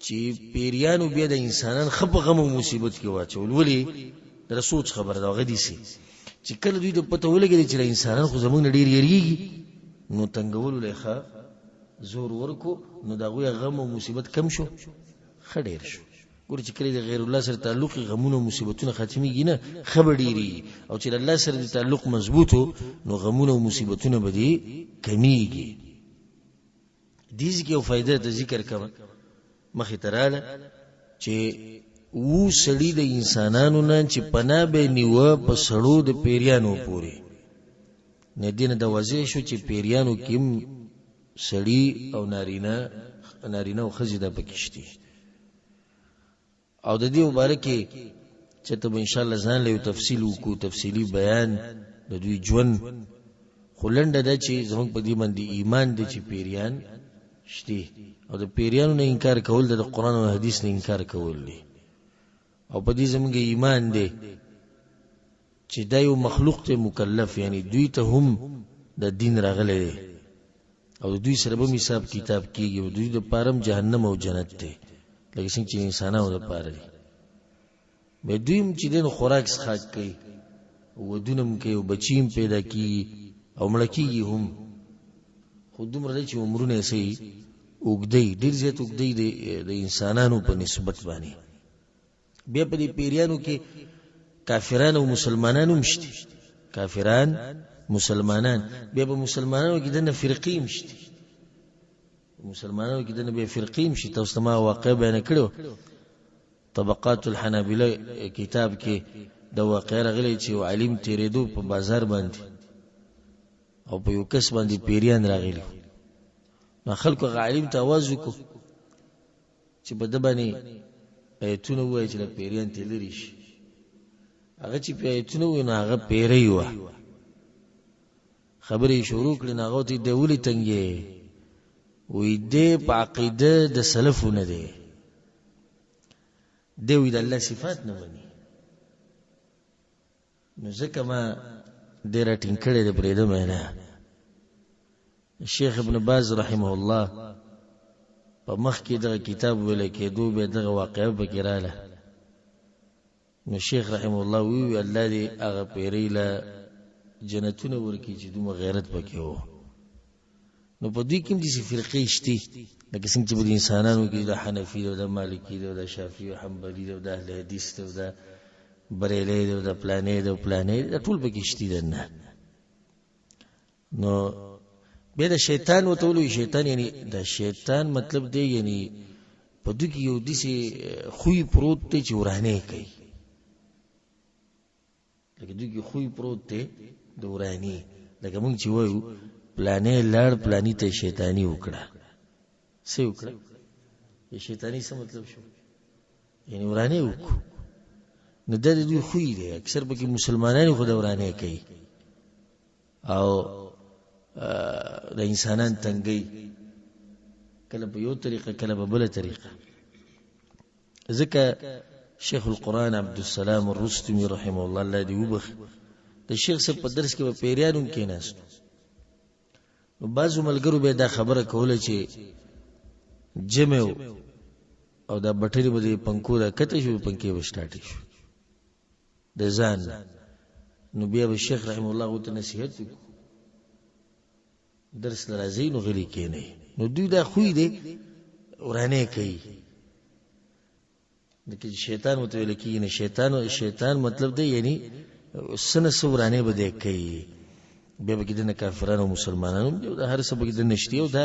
چې پیریانو بیا د انسانان خپ غم او مصیبت کې واچول. ولی د رسول خبر دا غدي سي چې کله دوی د پته ولګي چې انسانان خو زمونږ ډیر یریږي، نو تنگول لخوا زور ورکو، نو دا غوی غم او مصیبت کم شو، خډیر شو. ګور چې کله د غیر الله سره تعلق غمونه مصیبتونه ختميږي نه خبر ډيري او چې الله سره د تعلق مضبوطو نو غمونه او مصیبتونه به دي کمیږي دې ځکه یو فائدہ د ذکر کوم مخې تراله چې و سړی د انسانانو نه چې پناه به نیو په سړو د پیریانو پوري نه دینه د وځي شو چې پیریانو کیم سړی او نارینه او خزی د پکشتي او د دې مبارکي چې ته ان شاء الله ځان له تفصیل وکړو تفصیلی بیان د دوی ژوند خلنده د چې زموږ په دې باندې ایمان دي چې پیریان شتي او د پیریانو نه انکار کول د قرآن او حدیث نه انکار کول دي او په دې زموږ ایمان دی چې دا یو مخلوق ته مکلف یعنی دوی ته هم د دین راغلی دی او دوی سره به حساب کتاب کیږي او دوی د پارم جهنم او جنت ته لکه څنګه چې انسانانو د پاره دي به دوی چې دین خوراک څخه کوي ودونم کوي او بچیم پیدا کی او ملکیږي هم خودم رده چې عمرونه سي وګدی ډیر زیات وګدی د انسانانو په نسبت باندې بیا په دې پیریانو کې کافرانو او مسلمانانو مشتي کافران مسلمانان بیا په مسلمانانو کې د فرقې مشتي مسلمانانو کې د نبی فرقې مشتي تاسو ما واقع بیان کړو طبقات الحنابلة کتاب کې د واقع راغلي چې عالم تیرېدو په بازار باندې او په یو کس باندې پیریان راغلي نو خلکو عالم ته आवाज وکړو چې په د باندې ایتونه وایي چې پیریان تلری شي هغه چې ایتونه وایي نو هغه پیری و خبرې شروع کړې نو هغه ته د ولي تنګي وې دې په عقیده د سلفونه دي دوی د الله صفات نه مني نو ځکه ما ډېر ټینګړې د پرېده مې نه شیخ ابن باز رحمه الله په مخ کې د کتاب ویل کېدو به دغه واقعه بګراله نو شیخ رحمه الله وی الله دې هغه پیری له جنتونه ورکی چې دومره غیرت پکې وو نو په دې کې د فرقې شتي لکه څنګه چې د انسانانو کې د حنفي او د مالکی او د شافعي او حنبلي او د اهل حدیث او د بریلي او د پلانې د ټول پکې شتي نه نو به د شیطان وتولو شیطان یعنی د شیطان مطلب دی یعنی په دې کې یو دسي خوې پروت ته چې ورانه کوي لکه دې کې خوې پروت ته د ورانی لکه مونږ چې وایو پلانې لړ پلانې ته شیطانی وکړه څه وکړه شیطانی څه مطلب شو یعنی ورانه وکړه نو د دې خوې دی اکثر به کې مسلمانانو خو د ورانه کوي او د انسانان تنګي کله په یو طریقه کله په بل طریقه ځکه شیخ القرآن عبد السلام الرستمی رحمه الله الله دی وبخ د شیخ صاحب په درس کې په پیریانو کې ناست نو بعضو ملګرو به دا خبره کوله چې جمع او دا بټری به پنکو دا کته شو پنکې وشټاټي شو د ځان نو بیا به شیخ رحمه الله او ته نصیحت درس لرازی نو غلی کینه نو دوی دا خوې دی ورانه کوي دغه شیطان متویل کی نه شیطان مطلب دی یعنی سن سورانه بده کوي به بګید نه کافرانو مسلمانانو دا هر څه بګید نشتی او دا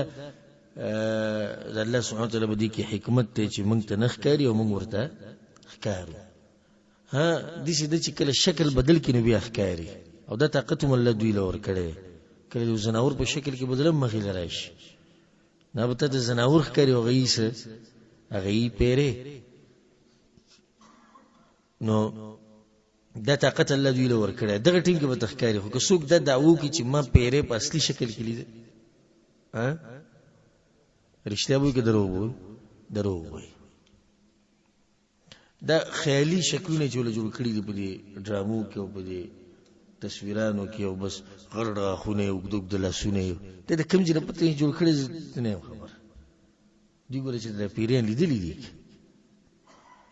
الله سبحانه وتعالى بدی کی حکمت ته چې مونږ ته نخ کاری او مونږ ورته ښکارو ها د دې چې کله شکل بدل کینو بیا ښکاری او دا طاقت مل دوی لور کړي کله د زناور په شکل کې بدلم مخې لراشي نه به ته د زناور ښکاری او غیس هغه یې پیره نو دا طاقت الله دوی لور کړي دغه ټیم کې به تخکاری خو که څوک دا دعوو کې چې ما پیره په اصلي شکل کې لیدل ها رښتیا وایي که دروغ وایي دا خیالي شکلونه چې ول جوړ کړي دي په دې ډرامو کې او په دې تصویرانو کې او بس غړډه خونه او د لاسونه د کوم ځای په ته جوړ کړي نه خبر دی ګورې چې د پیران لیدلې دي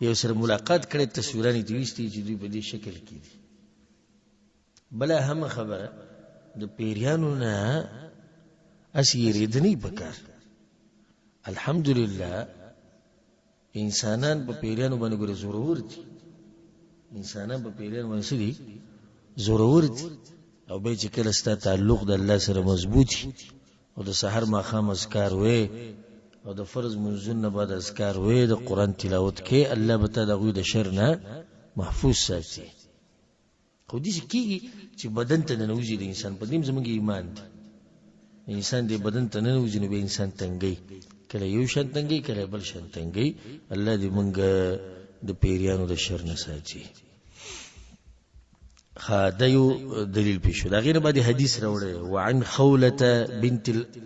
یو سره ملاقات کړي تصویرانی دویستي چې دوی په دې شکل کې دي بلا هم خبره د پیرانو نه اسیری دني بکار الحمدلله انسانان په پیریانو باندې ګوري ضرور دي انسانان په پیریانو باندې سړي ضرور دي او به چې کله ستاسو تعلق د الله سره مضبوطي او د سحر ماخام اذکار وې او د فرض منځون نه بعد اذکار وې د قران تلاوت کې الله به تعالی د شر نه محفوظ ساتي خو دې کیږي چې بدن ته ننوځي د انسان په دې زموږ ایمان دی انسان دې بدن ته ننوځي نو به انسان تنګي کله یو شان تنګي کله بل شان تنګي الله دې مونږ د پیریانو د شر نه ساتي دا یو دلیل پیښو دا غیر باندې حدیث راوړی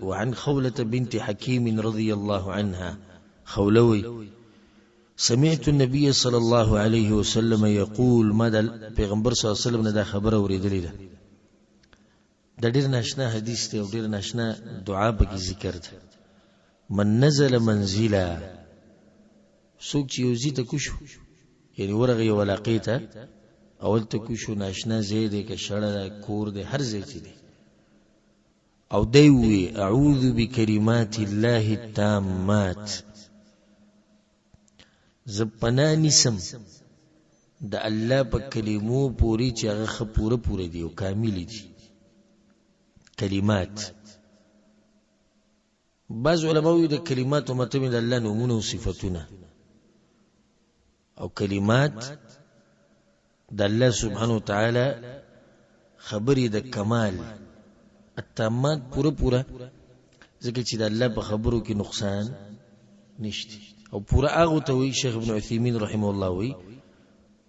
وعن خولة بنت حكيم رضي الله عنها خولوي سمعت النبي صلى الله عليه وسلم يقول مدى پیغمبر صلی الله علیه وسلم نه دا خبره اوریدلې ده د ډیر ناشنا حدیث ته او ډیر ناشنا دعا به ذکر ده من نزل منزلا سوق چې یوزي ته کوشو یعنی ورغه یو علاقه اول ته کوشو ناشنا زیده کې شړه کور ده هر ځای چې دی او دی وی اعوذ بکلمات الله التامات زپنا نسم د الله په کلمو پوری چې هغه پوره دی او کامل دي کلمات بعض علماء د کلمات مطلب د الله نومونه او صفاتونه او کلمات د الله سبحانه وتعالى خبري د کمال التامات پوره ځکه چې د الله په خبرو کې نقصان نشته او پوره هغه ته وی شیخ ابن عثیمین رحمه الله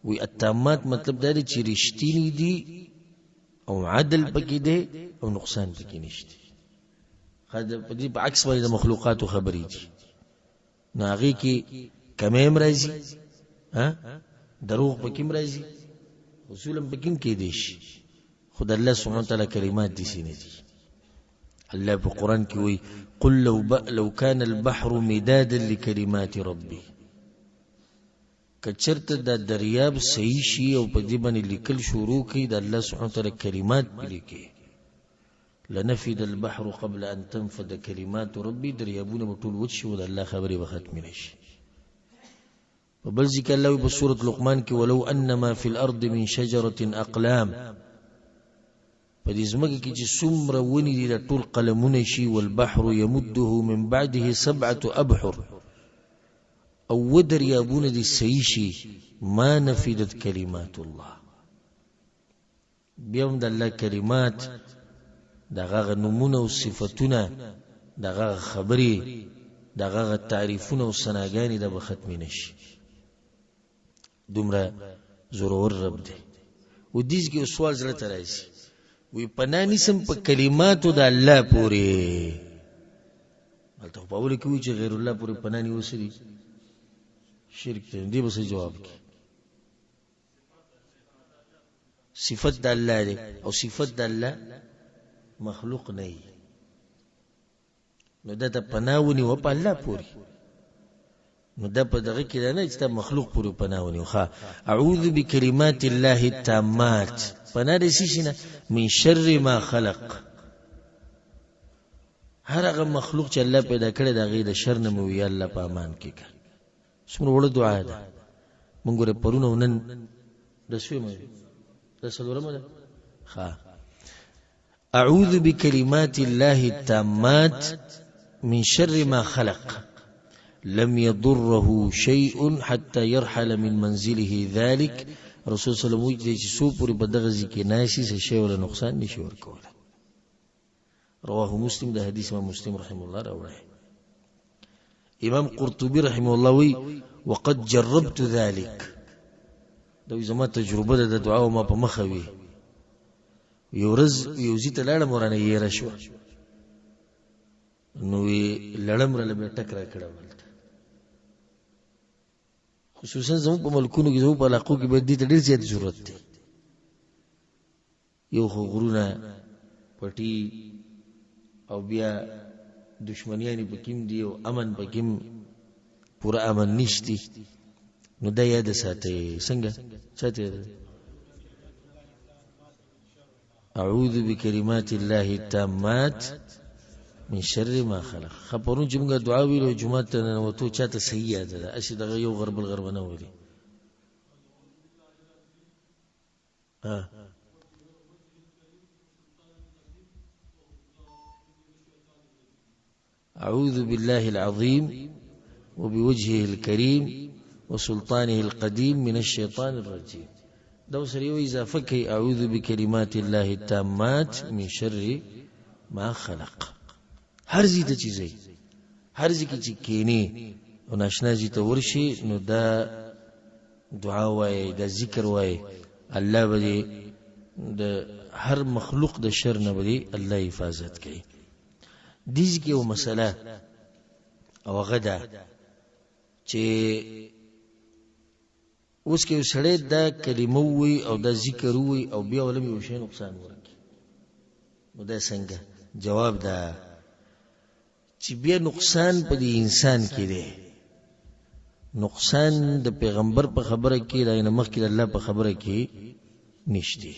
وی التامات مطلب دا دی چې رښتینی دي او عدل پکې دی او نقصان پکې نشته خاطر په دې په عکس باندې د مخلوقاتو خبرې دي ناغي کې کمیم راځي دروغ پکې راځي اصولا پکې کې دي خدای الله سبحانه وتعالى کلمات دي سینې دي الله په قران کې وی قل لو كان البحر مدادا لكلمات ربي کچرته د دریاب صحیح شي او په دې باندې لیکل شروع کړي د الله سبحانه وتعالى کلمات لیکي لنفد البحر قبل ان تنفد كلمات ربي دریابونه مټول وچ او د الله خبري به ختم نشي وبل ذکر الله په سوره لقمان کې ولو انما في الارض من شجره اقلام په دې زمګه کې چې څومره ونی دي د ټول قلمونه شي والبحر يمده من بعده 7 ابحر او ودریابونه دي صحیح شي ما نفدت كلمات الله بيوم د الله کلمات دغه نمونه او صفاتونه دغه خبري دغه تعریفونه او سناګانی د ختم نشي دومره ضرور رب دی و دې کې سوال زړه ترایسي وی پنانی سم په کلماتو د الله پوری ملته په اول کې وی چې غیر الله پوری پنانی وسري شرک دی به څه جواب کی صفات د الله دی او صفات د الله مخلوق نه نو دا پناونی و په الله پوری نو دا په دغه کې نه چې مخلوق پوری پناونی خو اعوذ بکلمات الله التامات پناه دې شي من شر ما خلق هر هغه مخلوق چې الله پیدا کړی دا غي د شر نه مو وی الله په امان کې کا څومره وړه دعا ده مونږ ګره پرونه ونن د شوي مې د سلورمه ده ها اعوذ بكلمات الله التامات من شر ما خلق لم يضره شيء حتى يرحل من منزله ذلك رسول صلی الله علیه وسلم چې سو پوری بدغزي کې ناشي څه شی ولا نقصان نشي ورکول رواه مسلم ده حدیث امام مسلم رحمه الله راوړی امام قرطبي رحمه الله وی وقد جربت ذلك دا زما تجربه ده د دعا ما په مخه وی یورز یوزي ته لاړه مورانه یې راشو نو لړم رل به ټکرا کړه خصوصا زمو په ملکونو کې زمو په علاقو کې به دې ته ډېر زیات ضرورت دی یو خو غرونه پټي او بیا دشمنیانی پکیم دی او امن پکیم پورا امن نشتی نو دا یاد ساتي څنګه ساتي اعوذ بكلمات الله التامات من شر ما خلق. خپرون چې موږ دعا ویلو جمعه ته نوتو چاته صحیح یاد ده اسی دغه یو غرب الغرب نه وری أعوذ بالله العظيم وبوجهه الكريم وسلطانه القديم من الشيطان الرجيم. دو سريو إذا فكي أعوذ بكلمات الله التامات من شر ما خلق. هر زی ته چیزي هر زی کی چې کینی او ناشنا زی ته ورشي نو دا دعا وای دا ذکر وای الله به د هر مخلوق د شر نه به الله حفاظت کوي. دیږي کې یو مسله او غدا چې اوس کې سړی دا کلمه وي او دا ذکر وي او بیا ولم یو شی نقصان ورکړي نو دا څنګه جواب دا چې بیا نقصان په دې انسان کې دی. نقصان د پیغمبر په خبره کې راینه مخکې د الله په خبره کې نشته.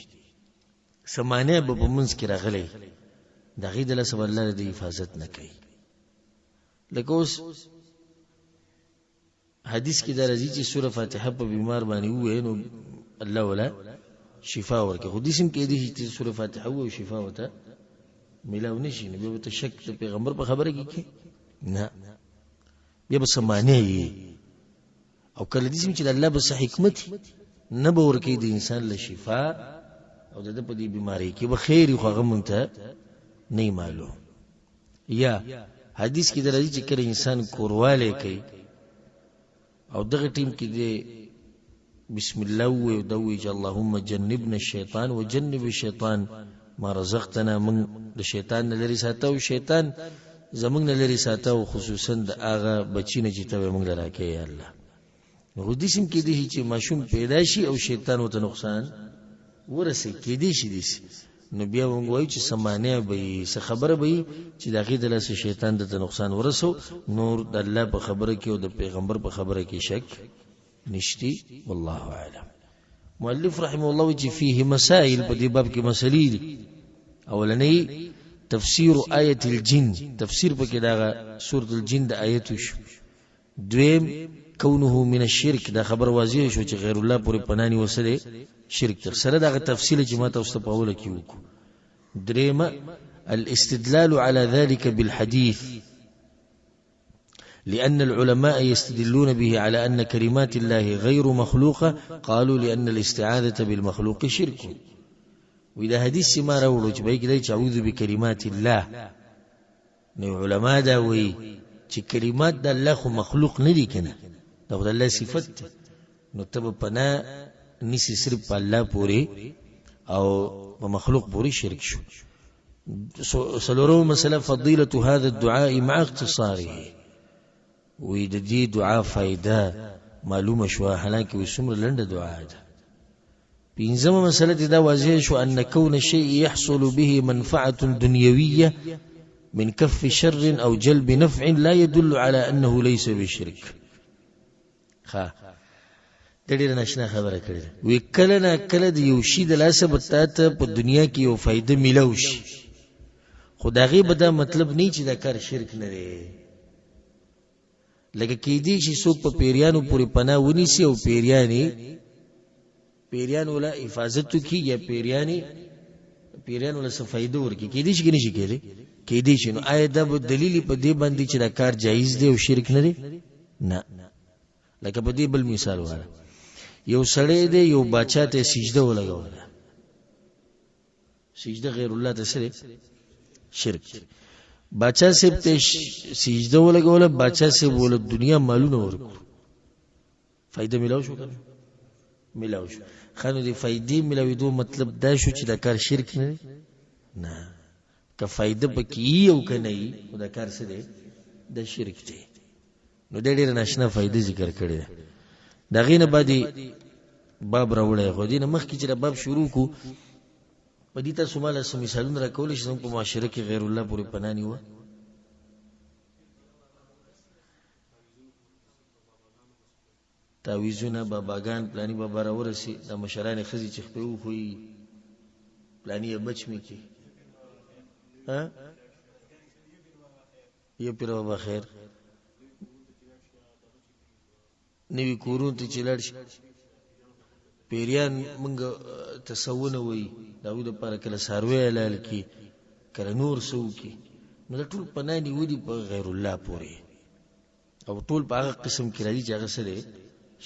سمانه به په منځ کې راغلی د غید له سبب الله د حفاظت نه کوي. لکه اوس حدیث کې درځي چې سوره فاتحه په بیمار باندې وې نو الله ولا شفا ورکړي. خو دې سم کې دي چې سوره فاتحه او شفا وته ملاو نشي نو به ته شک د پیغمبر په خبره کې نه بیا به سمانه او کله دې سم چې الله به صحیح حکمت نه به ورکړي د انسان له شفا او د په دې بیماری کې به خیر خو هغه مونږ ته نه معلوم. یا حدیث کې درځي چې کله انسان کورواله کوي او دغه ټیم کې دی بسم الله و دوی چې اللهم جنبنا الشیطان وجنب الشیطان ما رزقتنا. من د شیطان نه لري ساته او شیطان زمونږ نه لري ساته او خصوصا د هغه بچی نه چې ته موږ لراکې یا الله. نو د سیم کې دی چې ماشوم پیدا شي او شیطان وته نقصان ورسې کې دی شي دي نو بیا موږ وایو چې سمانه به څه خبره به چې د غید له شیطان د نقصان ورسو. نور د الله په خبره کې او د پیغمبر په خبره کې شک نشتی. والله اعلم. مؤلف رحمه الله چې فيه مسائل په دې باب کې مسلې دي. اولنی تفسیر آیه الجن تفسیر پکې دا سورۃ الجن د آیت شو. دویم کونه من الشرك دا خبر واضح شو چې غیر الله پورې پنانی وسره شرک تر سره دا تفصیل چې ما تاسو ته په اوله کې وکړو. دریم الاستدلال على ذلك بالحديث لأن العلماء يستدلون به على أن كلمات الله غير مخلوقة قالوا لأن الاستعاذة بالمخلوق شرك. وإذا حديث ما راولو چې به کې اعوذ بكلمات الله نو علماء دا وی چې کلمات د الله خو مخلوق نه دي کنه دا د الله صفت نو تب پنا نسی صرف الله پوری او په مخلوق پوری شرک شو. سلورو مسله فضيلة هذا الدعاء مع اختصاره وې د دې دعا فائدہ معلومه شو حالانکه وسمره لنډه دعا ده. پنځمه مسله دا واضح شو ان كون الشيء يحصل به منفعه دنيويه من كف شر او جلب نفع لا يدل على انه ليس بشرك. د ډېر ناشنا خبره کړې وی کله نه کله د یو شی د لاسه بتاته په دنیا کې یو فائدہ ملو شي خدای به دا مطلب نه چې دا کار شرک نه دی. لکه کې دي چې څوک په پیریانو پورې پناه ونیسي او پیریان ولا حفاظت کی یا پیریان ولا څه فائدہ ورکړي کې دي چې نشي کېږي کې دي چې نو آیا دا دلیل په دې باندې چې دا کار جایز دی او شرک نه دی نه. لکه په دې بل مثال وایي یو سړی دی یو بچا ته سجده ولګوله سجده غیر الله ته سره شرک. بچا سے ته سجده ولګوله بچا سے بوله دنیا مالونه ورکو فائدہ ملاو شو کنه ملاو شو. خانو دی فائدې ملاوي دو مطلب دا شو چې دا کار شرک نه نه که فائدہ پکې او کنه ای دا کار څه دی د شرک دی. نو ډېر ناشنا فائدې ذکر کړي دا غینه باندې باب راوړی خو دینه مخکې چې باب شروع کو په دې تاسو مال سم مثالونه راکول شي په معاشره کې غیر الله پورې پنانی و. تعویذونه باباګان پلانی بابا راورسي د مشران خزي چې خپل خوې پلانی بچ می کی ها یو پیر بابا خیر نوی کورون ته چې لاړ شي پیریان موږ تسونه وي داوود لپاره کله ساروی اعلان کی کله نور سو کی نو ټول پنانی ودی په غیر الله پورې او ټول په هغه قسم کې راځي چې هغه سره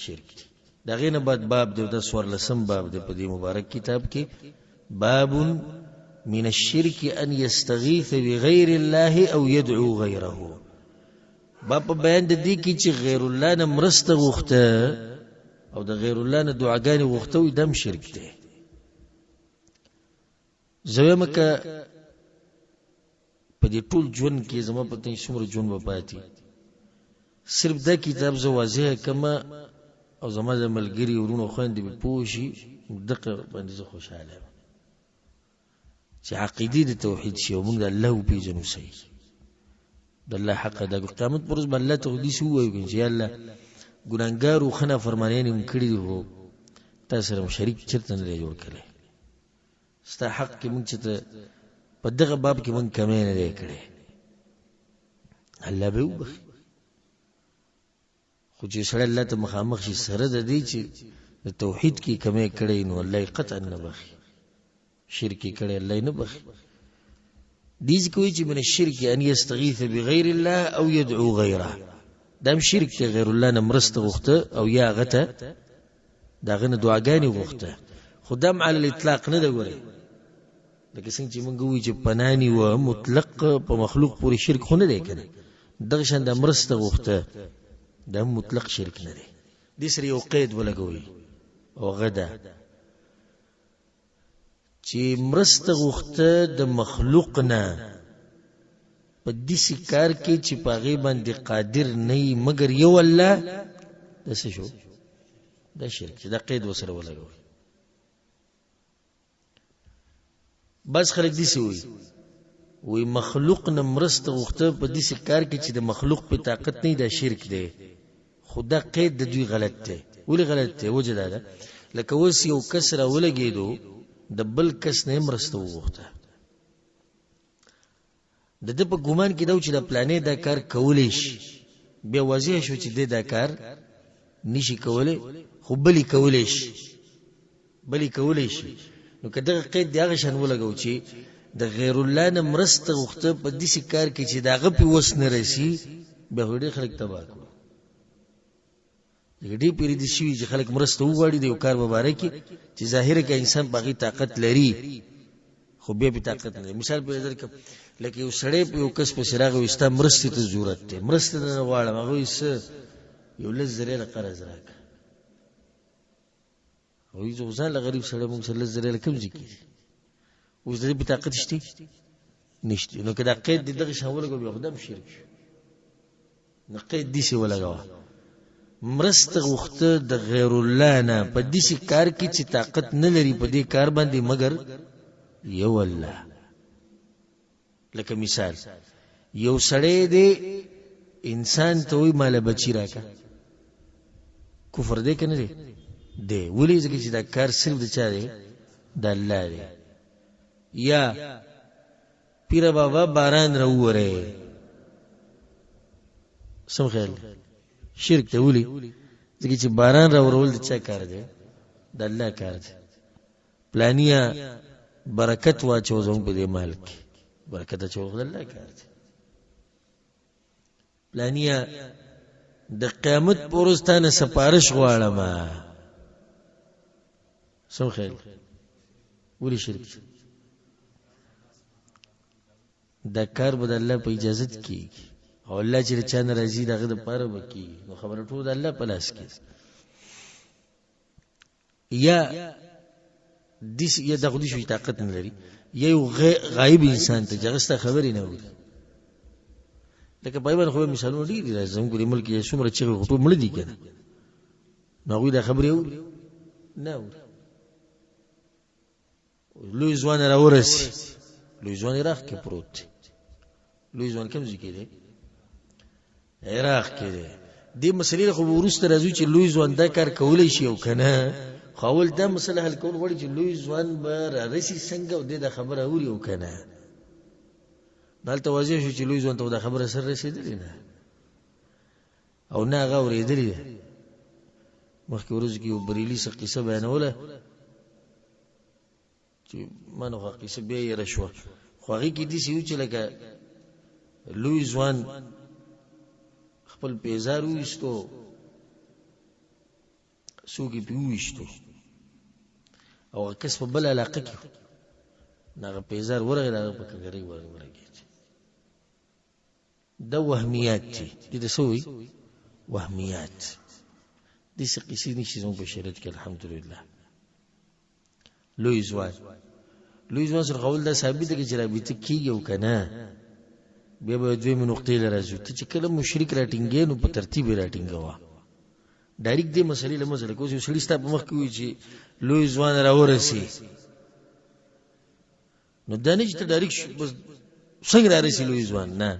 شرک دي دا غینه بعد باب د 14 باب د په دې مبارک کتاب کې باب من الشرك ان يستغيث بغير الله او يدعو غيره باب بیان د دې کې چې غیر الله نه مرسته غوښته او د غیر الله نه دعاګانې غوښته وي دم شرک دی زویمه که په دې ټول ژوند کې زما په تاسو څومره ژوند وپاتې صرف دا کتاب زه واضح کما او زما د ملګری ورونو خويندې به پوښي دغه باندې زه خوشاله یم چې عقیده د توحید شی او موږ د الله په پیژنو صحیح د الله حق د قیامت پر ورځ باندې الله ته دې شو وایي چې الله ګناګار او خنا فرمانین کړی وو تاسو سره شریک چرته نه جوړ کړي ستا حق کې موږ چې په دغه باب کې موږ کمې نه کړي الله به وبخي خو چې سره الله ته مخامخ شي سره د دې چې د توحید کې کمې کړي نو الله قطعا نه بخي شرک کړي الله نه بخي دیز کوي چې من الشرك ان يستغيث بغير الله او يدعو غيره دام شرک ته غیر الله نه مرسته غوښته او یا غته داغه نه دعاګانې غوښته خدام علی الاطلاق نه دی ګوري لکه څنګه چې مونږ وی چې پنانی و مطلق په مخلوق پورې شرک خو نه دی کنه دغه شان د مرسته غوښته د مطلق شرک نه دی د سره یو قید ولګوي او غدا چې مرسته غوښته د مخلوق نه په دې کار کې چې پاغي باندې قادر نه مگر یو الله د څه شو د شرک دا قید وسره ولګوي بس خلک دي سوي وي مخلوق نه مرسته غوښته په دې کار کې چې د مخلوق په طاقت نه د شرک دی خدا قید د دوی غلط دی ولې غلط دی وجه دا لکه وس یو کسره ولګیدو د بل کس نه مرسته وغوښته د دې په ګومان کې دا چې د پلانې دا کار کولې شي بیا واضح شو چې دا کار نشي کولای خو بلی کولې شي نو کله قید دی هغه شان ولګو چې د غیر الله نه مرسته غوښته په دې کار کې چې داغه په وس نه رسی به هډې خلک تباہ کړو دې پیری دي شي چې خلک مرسته وغواړي د یو کار مبارک چې ظاهر کې انسان باغی طاقت لري خو به طاقت نه مثال په نظر کې لکه یو سړی په یو کس په سراغ وستا مرسته ته ضرورت دی مرسته نه غواړم هغه یو لزره قرض راک او یو ځان غریب سړی موږ سره لزره کم ځکی اوس دې په طاقت شته نشته نو کدا قید دغه شاول کو به خدام شرک نو قید دي سی ولګوا مرسته غوښته د غیر الله نه په دې کار کې چې طاقت نه لري په دې کار باندې مگر یو الله لکه مثال یو سړی دی انسان ته وی مال بچی راکا کفر دی کنه دی ولی ځکه چې دا کار صرف د چا دی د الله دی یا پیر بابا باران راوره سم خیال شرک ته ولی ځکه چې باران راورول د چا کار دی د الله کار دی پلانیا برکت واچو زموږ په دې مال کې برکت اچو د الله کار دی پلانیا د قیامت پرستانه سپارش غواړم سم خیال ولی شرک دا کار به د الله په اجازه کیږي او الله چې چا ناراضي دغه د پاره وکي نو خبره ټول د الله په لاس کې یا دیس یا دغه دې شي طاقت نه لري یو غایب انسان ته جګسته خبرې نه وي لکه پایبان خو مثالونه ډیر دي زموږ د ملک یې څومره چې غوټو مړ دي کنه نو غوې دا خبرې نه لوی ځوان راورسي لوی ځوان راخ کې پروت لوی ځوان کوم ځای کې دی عراق کې دی دې مسلې خو ورسته راځي چې لوی ځوان دا کار کولای شي او کنه خاول دا مسله حل کول غواړي چې لوی ځوان به راسي څنګه او دې دا خبره اوري او کنه دلته واضح شو چې لوی ځوان ته دا خبره سر رسیدلې نه او نه هغه اورېدلې ده. مخکې ورځ کې یو بریلي څه قصه بیانوله چې ما نو قصه بیا یې رشوه خو هغې کې داسې و چې لکه لوی ځوان خپل پیزار وویستو څوک یې پې وویشتو او هغه کس په بل علاقه کې نو هغه پیزار ورغی د هغه په ککرۍ ورغېد. دا وهمیات دي دې ته څه وایي وهمیات داسې قصې نشي زموږ په شریعت کې الحمدلله. لوی ځوان سره قول دا ثابته کې چې رابطه کېږي او که نه بیا به دویمې نقطې له راځو. ته چې کله مشرک راټینګې نو په ترتیب یې راټینګوه ډایرکټ دې مسلې له منځه لکه اوس یو سړي ستا په مخ کې وایي چې لوی ځوان راورسي نو دا نه چې ته ډایرکټ بس څنګه رارسي لوی ځوان نه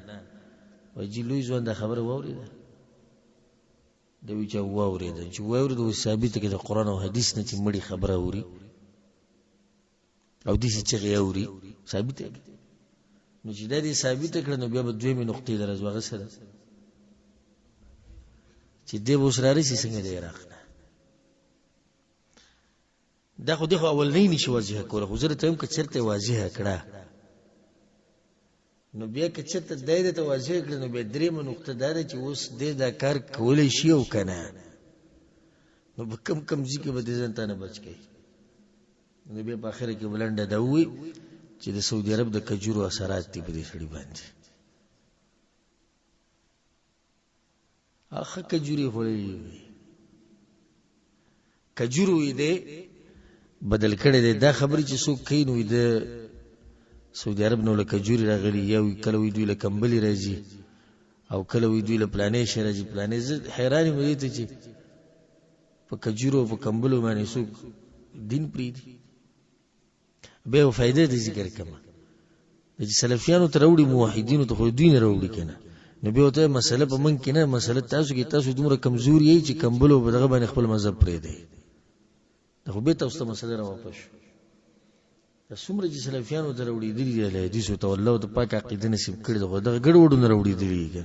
وایي چې لوی ځوان دا خبره واورېده دا وایي چې واورېده چې واورېده اوس ثابته کې د قرآن او حدیث نه چې مړي خبره اوري او داسې چغې اوري ثابته نو چې دا دې ثابته کړه نو بیا به دویمې نقطې ته راځو. هغه څه ده چې دی به اوس رارسي څنګه د عراق نه دا خو دی خو اولنۍ نشي واضحه کولی خو زه درته وایم که چېرته یې واضحه کړه نو بیا که چېرته دی درته واضحه کړه نو بیا درېیمه نقطه دا ده چې اوس دی دا کار کولی شي او که نه نو په کم ځای کې به دې ځان ته نه بچ کوي. نو بیا په اخره کې به لنډه دا ووایي چې د سعودي عرب د کجورو اثرات دي په دې سړي باندې ښه کجورې خوړلې وي کجورو یې دی بدل کړی دی. دا خبرې چې څوک کوي نو د سعودي عرب نه له کجورې راغلي یا کله وایي دوی له کمبلې راځي او کله وایي دوی له پلانې شی راځي پلانې. زه حیران یم دې ته چې په کجورو په کمبلو باندې څوک دین پرېږدي. بیا یو فایده دې ذکر کړمه چې سلفیانو ته راوړي موحدینو ته خو دوی نه راوړي که نه نو بیا ورته مسله په من کې نه مسله تاسو کې تاسو دومره کمزور یې چې کمبلو په دغه باندې خپل مذهب پرېږدئ دا خو بیا تاسو ته مسله راواپس شو. دا څومره چې سلفیانو ته راوړېدلي دي له حدیثو ته والله ته پاک عقیده نصیب کړې ده خو دغه ګډوډو نه راوړېدلي دي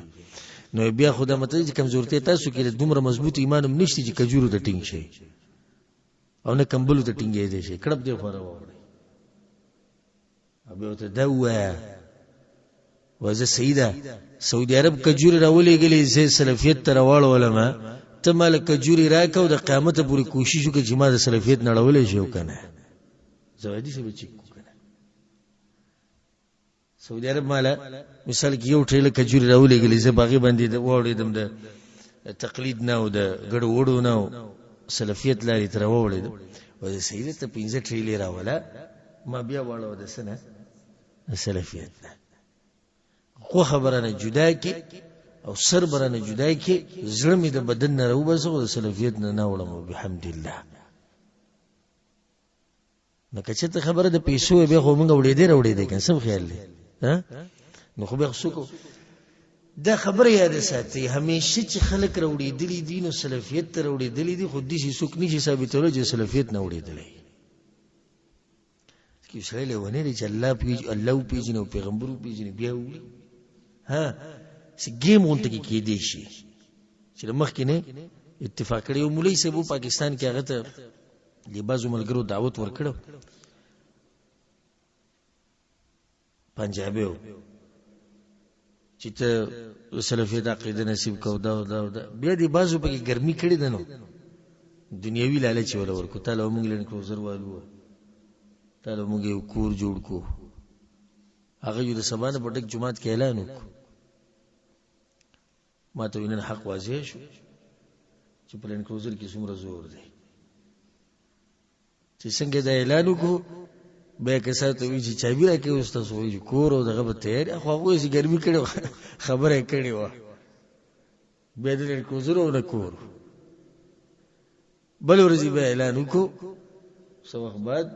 نو بیا خو دا مطلب چې کمزورتیا تاسو کې دومره مضبوط ایمان هم نشته چې کجورو ته ټینګ شئ او نه کمبلو ته ټینګېدی شئ کړپ دې خوا راواوړئ بیا ورته دا ووایه وزه صحیح ده سعودي عرب کجورې راولېږلې زه سلفیت ته راواړولم ته ماله کجورې راکړه او د قیامته پورې کوشش وکړه چې ما د سلفیت نړولی شي او که نه زوادي سه به چیک کو که نه سعودي عرب ماله مثال کې یو ټریله کجورې راولېږلې زه په هغې باندې واوړېدم د تقلید نه او د ګډو وړو نه او سلفیت لارې ته راووړېدم وزه صحیح ده ته 15 ټریلې راوله ما بیا واړوه د څه نه د سلفیت نه خو خبره نه جدا کې او سر بره نه جدا کې زړه مې د بدن نه راوباسه او د سلفیت نه نه وړم بحمدالله. نو که چېرته خبره د پیسو بیا خو موږ راوړېدی که سم خیال دی نو خو بیا خو څوک دا خبره یاد ساتئ همیشه چې خلک راوړېدلي دي نو سلفیت ته راوړېدلي دي خو داسې څوک نشي ثابتولی چې سلفیت نه وړېدلی یو سړی لیونی دی چې الله وپېژني او پیغمبر وپېژني بیا ووړي چې ګیم غونته کې کېدی شي چې د مخکې نه اتفاق کړی. یو مولوي صاحب و پاکستان کې هغه ته د بعضو ملګرو دعوت ورکړو پنجابی و چې ته سلفیت عقیده نصیب کو دا بیا د بعضو پکې ګرمي کړې ده نو دنیاوي لالچ یې وله ورکړو تا له موږ لینډ کروزر والو تا له موږ یو کور جوړ کو هغه یو د سبا نه په ډک جومات کې اعلان وکړو ما ته نن حق واضح شو چې په لینډ کروزر کې څومره زور دی چې څنګه دا اعلان وکړو بیا که ساته وایي چې چابي راکړې اوس تاسو وایي کور او دغه به تیار خو هغوی چې ګرمي کړې وه خبره یې کړې وه بیا د لینډ کروزر او نه کور بل ورځې بیا اعلان وکړو څه وخت بعد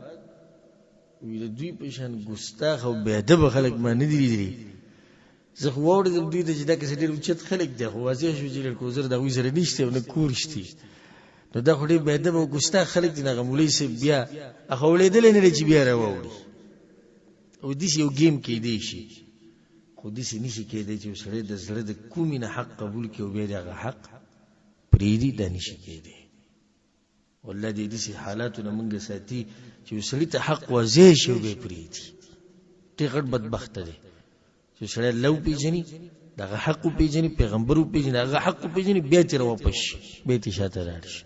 وی د دوی په شان ګستاخ او بېادبه خلک ما نه دي لیدلي زه خو واورېدم دوی ته چې دا کسې ډېر اوچت خلک دی خو واضح شو چې لینډ کروزر د هغوی سره نشته او نه کور شتي نو دا خو ډېر بېادبه او ګستاخ خلک دي. هغه مولوي صاحب بیا هغه اورېدلی نه دی چې بیا راواوړي او داسې یو ګیم کېدی شي خو داسې نشي کېدی چې سړی د زړه د کومې نه حق قبول کړي او بیا د هغه حق پرېږدي، دا نشي کېدی. والله دې داسې حالاتو نه موږ ساتي چې سړي ته حق واضح شي او بیا پرېږدي. ډېر غټ بدبخته دی چې سړی الله وپېژني، د هغه حق وپېژني، پیغمبر وپېژني، د هغه حق وپېژني، بیا ترې واپس شي، بیا ترې شاته لاړ شي.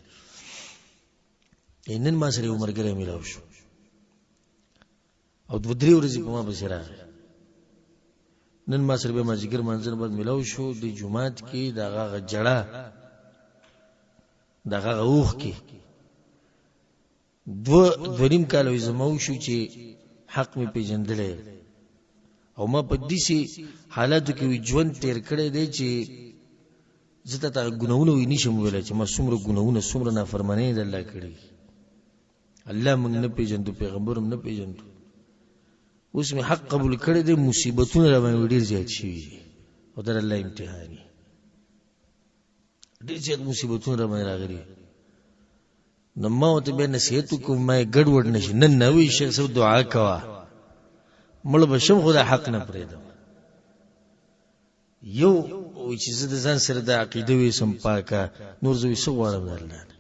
نن ما سره یو ملګری میلاو شو او 2-3 ورځې په ما پسې راغی. نن ما سره به مازدیګر منځر بعد میلاو شو د جمعات کې د هغه جړه د هغه اوښ کې 2.5 کاله زما وشو چې حق مې پیژندلی او ما په داسې حالاتو کې ژوند تېر کړی دی چې زه ته هغه ګناهونه نشم ویلی چې ما څومره ګناهونه څومره نافرمانۍ د الله کړي. الله موږ نه پیژندو، پیغمبر هم نه پیژندو. اوس مې حق قبول کړی دی، مصیبتونه را باندې ډېر زیات شوي دي او در الله امتحاني ډېر زیات مصیبتونه را باندې راغلي. نو ما ورته بیا نصیحت وکړم ما یې ګډوډ نه شي. نن نه وایي شیخ صاحب دعا کوه مړه به شم خو دا حق نه پرېږدم. یو وایي چې زه د ځان سره د عقیده ویسم پاکه، نور زه وایي څه غواړم د الله نه.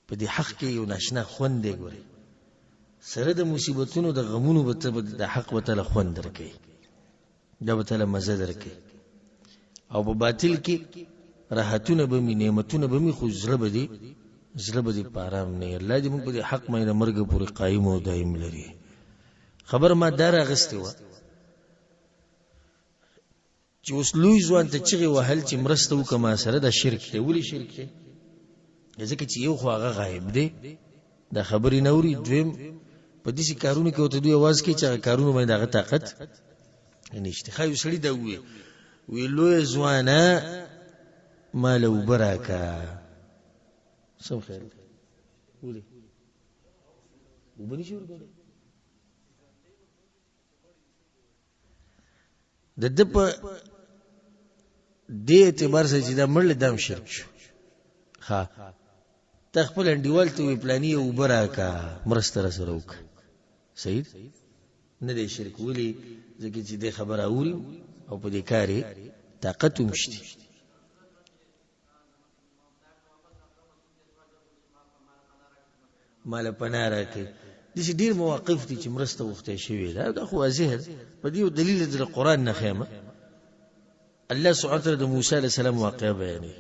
په دې حق کې یو ناشنا خوند دی. ګورې سره د مصیبتونو د غمونو به ته د حق به تله خوند درکوي، دا به تله مزه درکوي. او په باطل کې راحتونه به مې، نعمتونه به مې، خو زړه به دې په ارام نه وي. الله دې موږ په دې حق باندې د مرګه پورې قایم او دایم لري. خبر ما دا راغستې وه چې اوس لوی ځوان ته چغې وهل چې مرسته وکړه ما سره، دا شرک دی. ولې شرک دی؟ ځکه چې یو خو هغه غایب دی، دا خبرې نه اوري. دویم په داسې کارونو کې ورته دوی اواز کوي چې هغه کارونو باندې هغه طاقت نشته. ښایي یو سړي دا وویل لویه ځوانه ما له اوبه راکړه. سم خیر دی. ولې اوبه نشي ورکولی؟ د ده په دې اعتبار سره چې دا مړ له دام شرک شو. ها ته خپل انډیوال ته وایي پلاني یې اوبه راکړه مرسته راسره وکړه، صحیح نه دی شرک. ولې؟ ځکه چې دې خبره اوري او په دې کار یې طاقت هم شته. ماله پناه راکړي. داسې ډېر مواقف دي چې مرسته غوښتی شوې ده. دا خو واضح ده. په دې دلیل د قرآن نه ښیمه. الله سبحانه وتعالی د موسی علیه السلام واقعه بیانوي.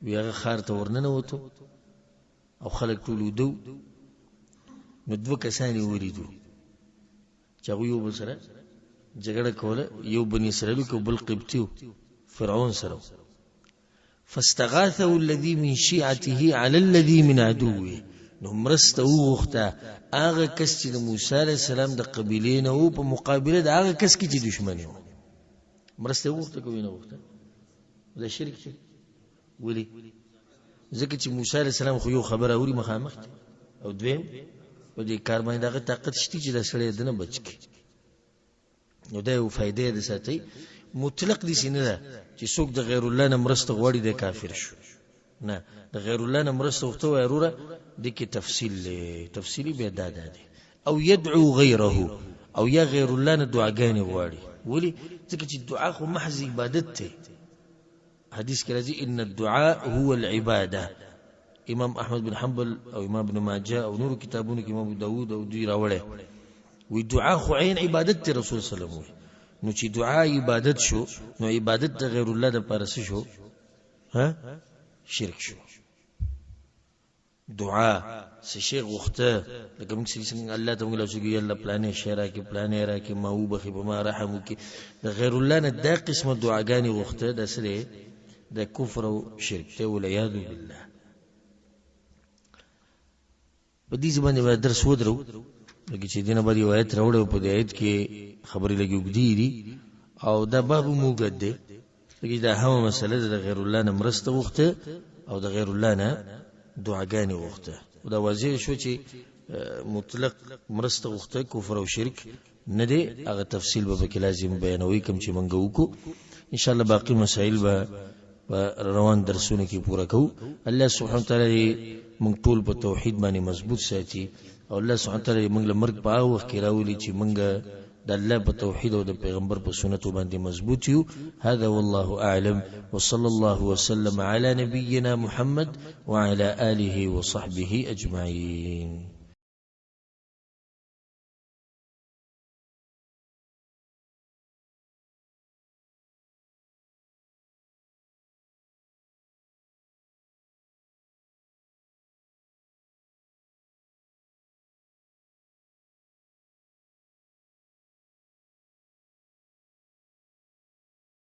وی هغه ښار ته ورننوتو او خلک ټول ویده وو. نو 2 کسان یې ولیدو چې هغوی یو بل سره جګړه کوله. یو بني اسرائیل کې بل قبطي و، فرعون سره. فاستغاثه الذي من شيعته على الذي من عدوه. نو مرسته وغوښته هغه کس چې د موسی علیه السلام د قبیلې نه و په مقابله د هغه کس کې چې دشمن و. مرسته وغوښته که نه وغوښته؟ دا شرک دی. ولې؟ ځکه چې موسی علیه السلام خو یو خبره اوري مخامخ دی، او دویم په دې کار باندې هغه طاقت شته چې دا سړی د نه بچ کړي. نو دا یو فایده یې د ساتئ. مطلق داسې نه ده چې څوک د غیر الله نه مرسته غواړي دی کافر شو. نه، د غیر الله نه مرسته وغوښته وایي وروره دې کې تفصیل دی. تفصیلي بیا دا دی. او یدعو غیره، او یا غیر الله نه دعاګانې غواړي. ولې؟ ځکه چې دعا خو محض عبادت دی. حدیث کې راځي ان الدعاء هو العباده. امام احمد بن حنبل او امام ابن ماجه او نور کتابونو کې امام داوود او دوی راوړی وی دعا خو عین عبادت دی. رسول صلی الله علیه وسلم نو چې دعا عبادت شو، نو عبادت د غیر الله د پاره شو، ها شرک شو. دعا څه شی غوښته لکه موږ څنګه الله ته موږ لاسو کې الله پلانې شهرا کې پلانې را کې ما وبخي په ما رحم کې د غیر الله نه دا قسمه دعاګانې غوښته د سره د کفر او شرک ته ولعیاذ بالله. په دې باندې به درس ودرو لکه چې دینه باندې روایت راوړو. په دې آیت کې خبرې لګي وګدي دي او دا باب موګد دی. لکه دا هم مسله د غیر الله نه مرسته غوښته او د غیر الله نه دعاګانې غوښته. دا واضح شو چې مطلق مرسته غوښته کفر او شرک نه دی. هغه تفصیل به کې لازم بیانوي کوم چې مونږ وکړو. ان شاء الله باقی مسائل به روان درسونه کې پورا کوو. الله سبحانه وتعالی مونږ ټول په توحید باندې مضبوط ساتي او الله سبحانه وتعالی مونږ له مرګ په هغه وخت کې راولي چې مونږ د الله په توحید او د پیغمبر په سنت باندې مضبوط یو. هذا والله اعلم وصلى الله وسلم على نبينا محمد وعلى آله وصحبه اجمعين.